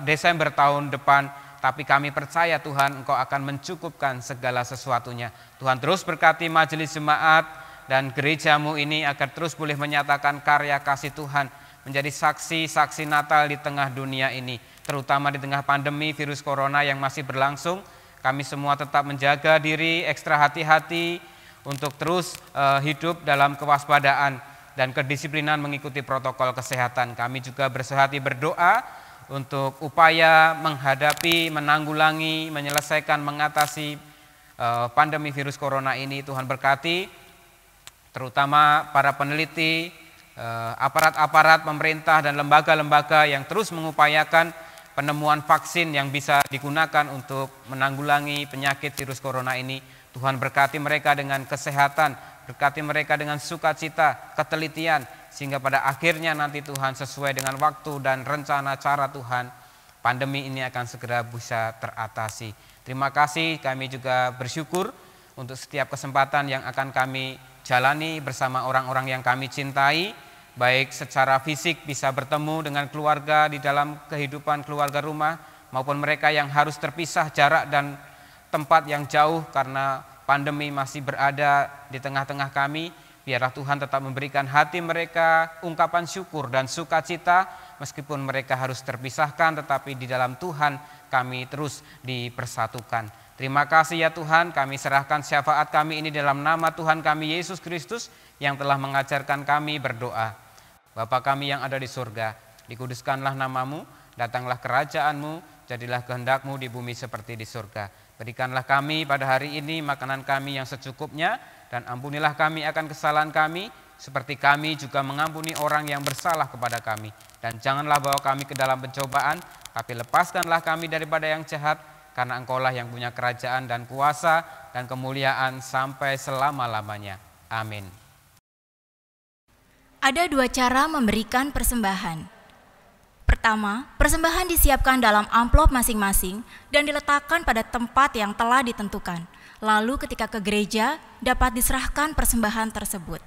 Desember tahun depan, tapi kami percaya Tuhan, Engkau akan mencukupkan segala sesuatunya. Tuhan terus berkati majelis jemaat dan gerejamu ini agar terus boleh menyatakan karya kasih Tuhan, menjadi saksi-saksi Natal di tengah dunia ini, terutama di tengah pandemi virus corona yang masih berlangsung. Kami semua tetap menjaga diri, ekstra hati-hati untuk terus hidup dalam kewaspadaan dan kedisiplinan mengikuti protokol kesehatan. Kami juga bersehati berdoa untuk upaya menghadapi, menanggulangi, menyelesaikan, mengatasi pandemi virus corona ini. Tuhan berkati terutama para peneliti, aparat-aparat pemerintah dan lembaga-lembaga yang terus mengupayakan penemuan vaksin yang bisa digunakan untuk menanggulangi penyakit virus corona ini. Tuhan berkati mereka dengan kesehatan, berkati mereka dengan sukacita, ketelitian, sehingga pada akhirnya nanti Tuhan sesuai dengan waktu dan rencana cara Tuhan, pandemi ini akan segera bisa teratasi. Terima kasih, kami juga bersyukur untuk setiap kesempatan yang akan kami jalani bersama orang-orang yang kami cintai, baik secara fisik bisa bertemu dengan keluarga di dalam kehidupan keluarga rumah, maupun mereka yang harus terpisah jarak dan tempat yang jauh karena pandemi masih berada di tengah-tengah kami. Biarlah Tuhan tetap memberikan hati mereka ungkapan syukur dan sukacita, meskipun mereka harus terpisahkan, tetapi di dalam Tuhan kami terus dipersatukan. Terima kasih ya Tuhan, kami serahkan syafaat kami ini dalam nama Tuhan kami Yesus Kristus yang telah mengajarkan kami berdoa. Bapa kami yang ada di surga, dikuduskanlah namamu, datanglah kerajaanmu, jadilah kehendak-Mu di bumi seperti di surga. Berikanlah kami pada hari ini makanan kami yang secukupnya, dan ampunilah kami akan kesalahan kami, seperti kami juga mengampuni orang yang bersalah kepada kami. Dan janganlah bawa kami ke dalam pencobaan, tapi lepaskanlah kami daripada yang jahat, karena Engkaulah yang punya kerajaan dan kuasa dan kemuliaan sampai selama-lamanya. Amin. Ada dua cara memberikan persembahan. Pertama, persembahan disiapkan dalam amplop masing-masing dan diletakkan pada tempat yang telah ditentukan. Lalu ketika ke gereja, dapat diserahkan persembahan tersebut.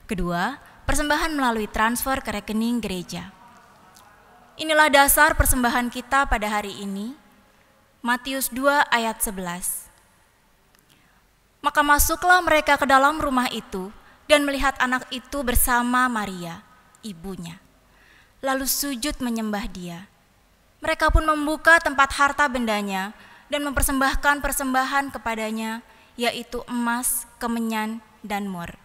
Kedua, persembahan melalui transfer ke rekening gereja. Inilah dasar persembahan kita pada hari ini. Matius 2 ayat 11. Maka masuklah mereka ke dalam rumah itu dan melihat anak itu bersama Maria, ibunya. Lalu sujud menyembah dia. Mereka pun membuka tempat harta bendanya dan mempersembahkan persembahan kepadanya, yaitu emas, kemenyan, dan mur.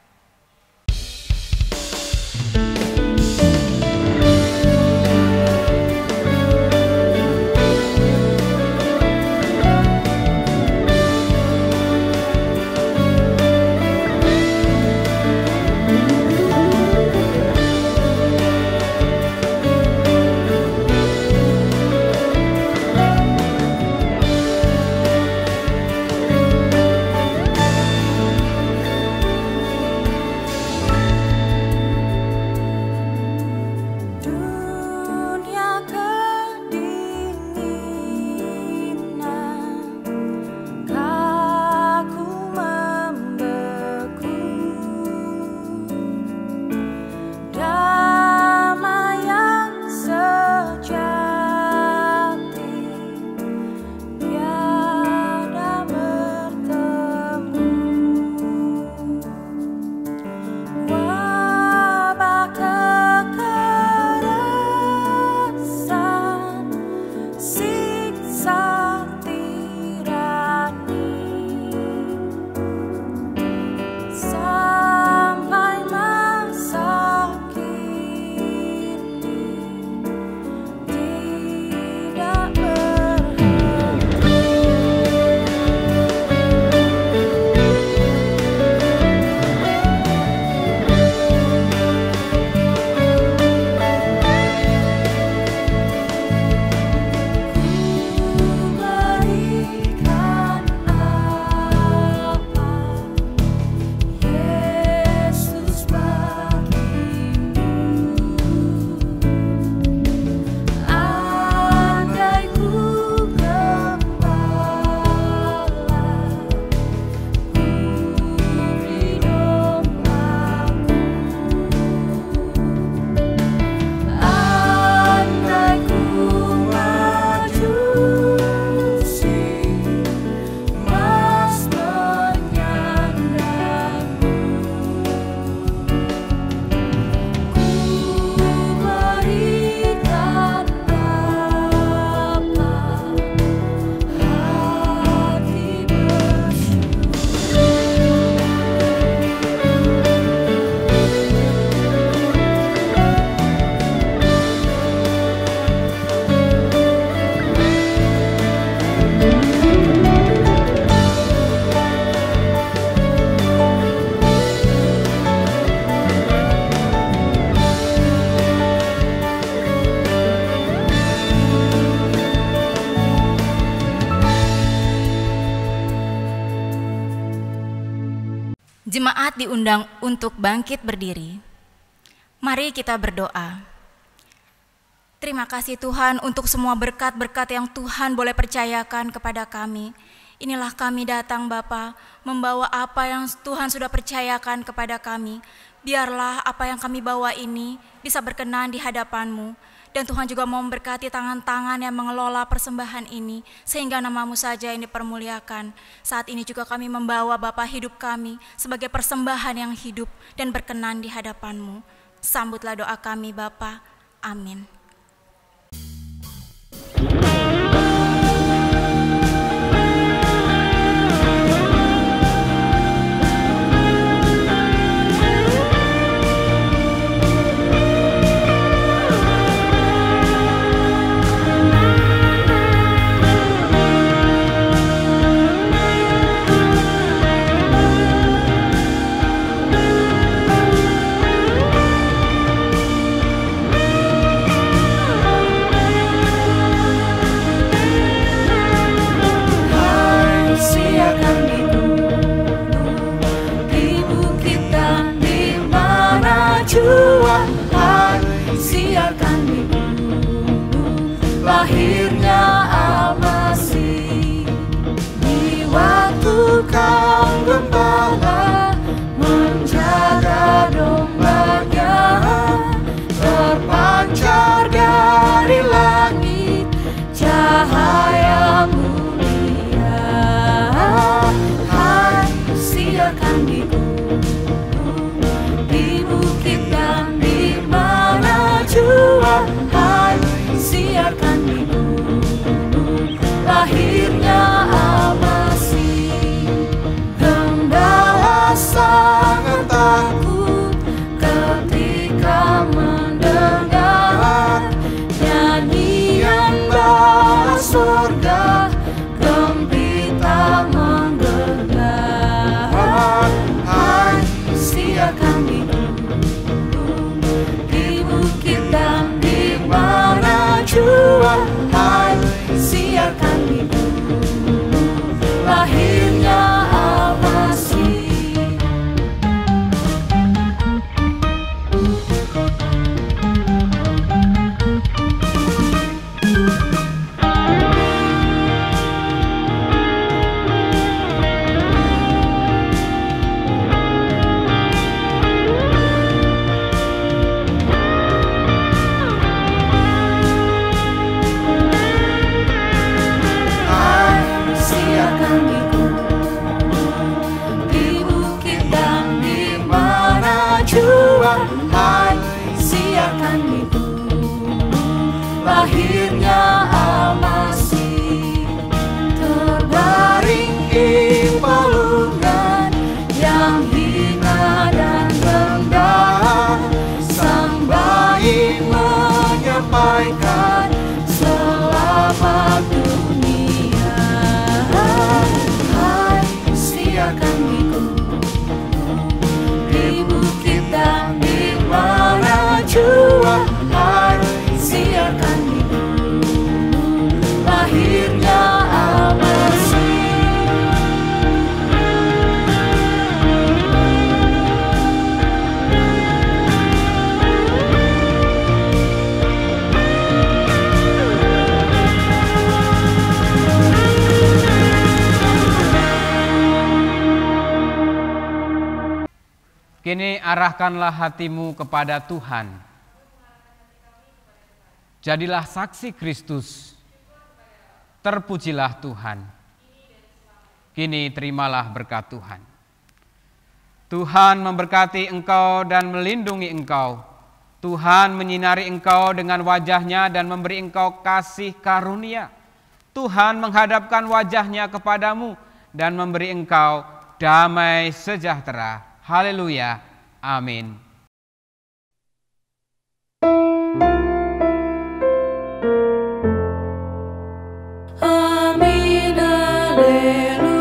Jemaat diundang untuk bangkit berdiri. Mari kita berdoa. Terima kasih Tuhan untuk semua berkat-berkat yang Tuhan boleh percayakan kepada kami. Inilah kami datang Bapa, membawa apa yang Tuhan sudah percayakan kepada kami. Biarlah apa yang kami bawa ini bisa berkenan di hadapan-Mu. Dan Tuhan juga mau memberkati tangan-tangan yang mengelola persembahan ini, sehingga nama-Mu saja yang dipermuliakan. Saat ini juga kami membawa Bapa hidup kami sebagai persembahan yang hidup dan berkenan di hadapan-Mu. Sambutlah doa kami Bapa. Amin. Lahirnya Al-Masih di waktu Kau gembala menjaga dombanya, terpancar dari langit cahaya mulia. Hai siarkan di gunung, di bukit dan di mana jua. Hai siarkan di gunung, lahirnya Al-Masih. Gembala sangat takut ketika mendengar nyanyian bala surga, gembira menggelegar. Hai siarkan di gunung, di bukit dan di mana jua. Hai siarkan di gunung, lahirnya Al-Masih. Hai siarkan di gunung, lahirnya Al-Masih. Terbaring di palungan yang hina dan rendah, sang bayi menyampaikan selamat dunia. Hai siarkan di gunung, di bukit dan di mana jua. Hai siarkan di gunung, lahirnya Al-Masih. Kini arahkanlah hatimu kepada Tuhan. Jadilah saksi Kristus. Terpujilah Tuhan. Kini terimalah berkat Tuhan. Tuhan memberkati engkau dan melindungi engkau. Tuhan menyinari engkau dengan wajahnya dan memberi engkau kasih karunia. Tuhan menghadapkan wajahnya kepadamu dan memberi engkau damai sejahtera. Haleluya. Amin. Amin. Haleluya.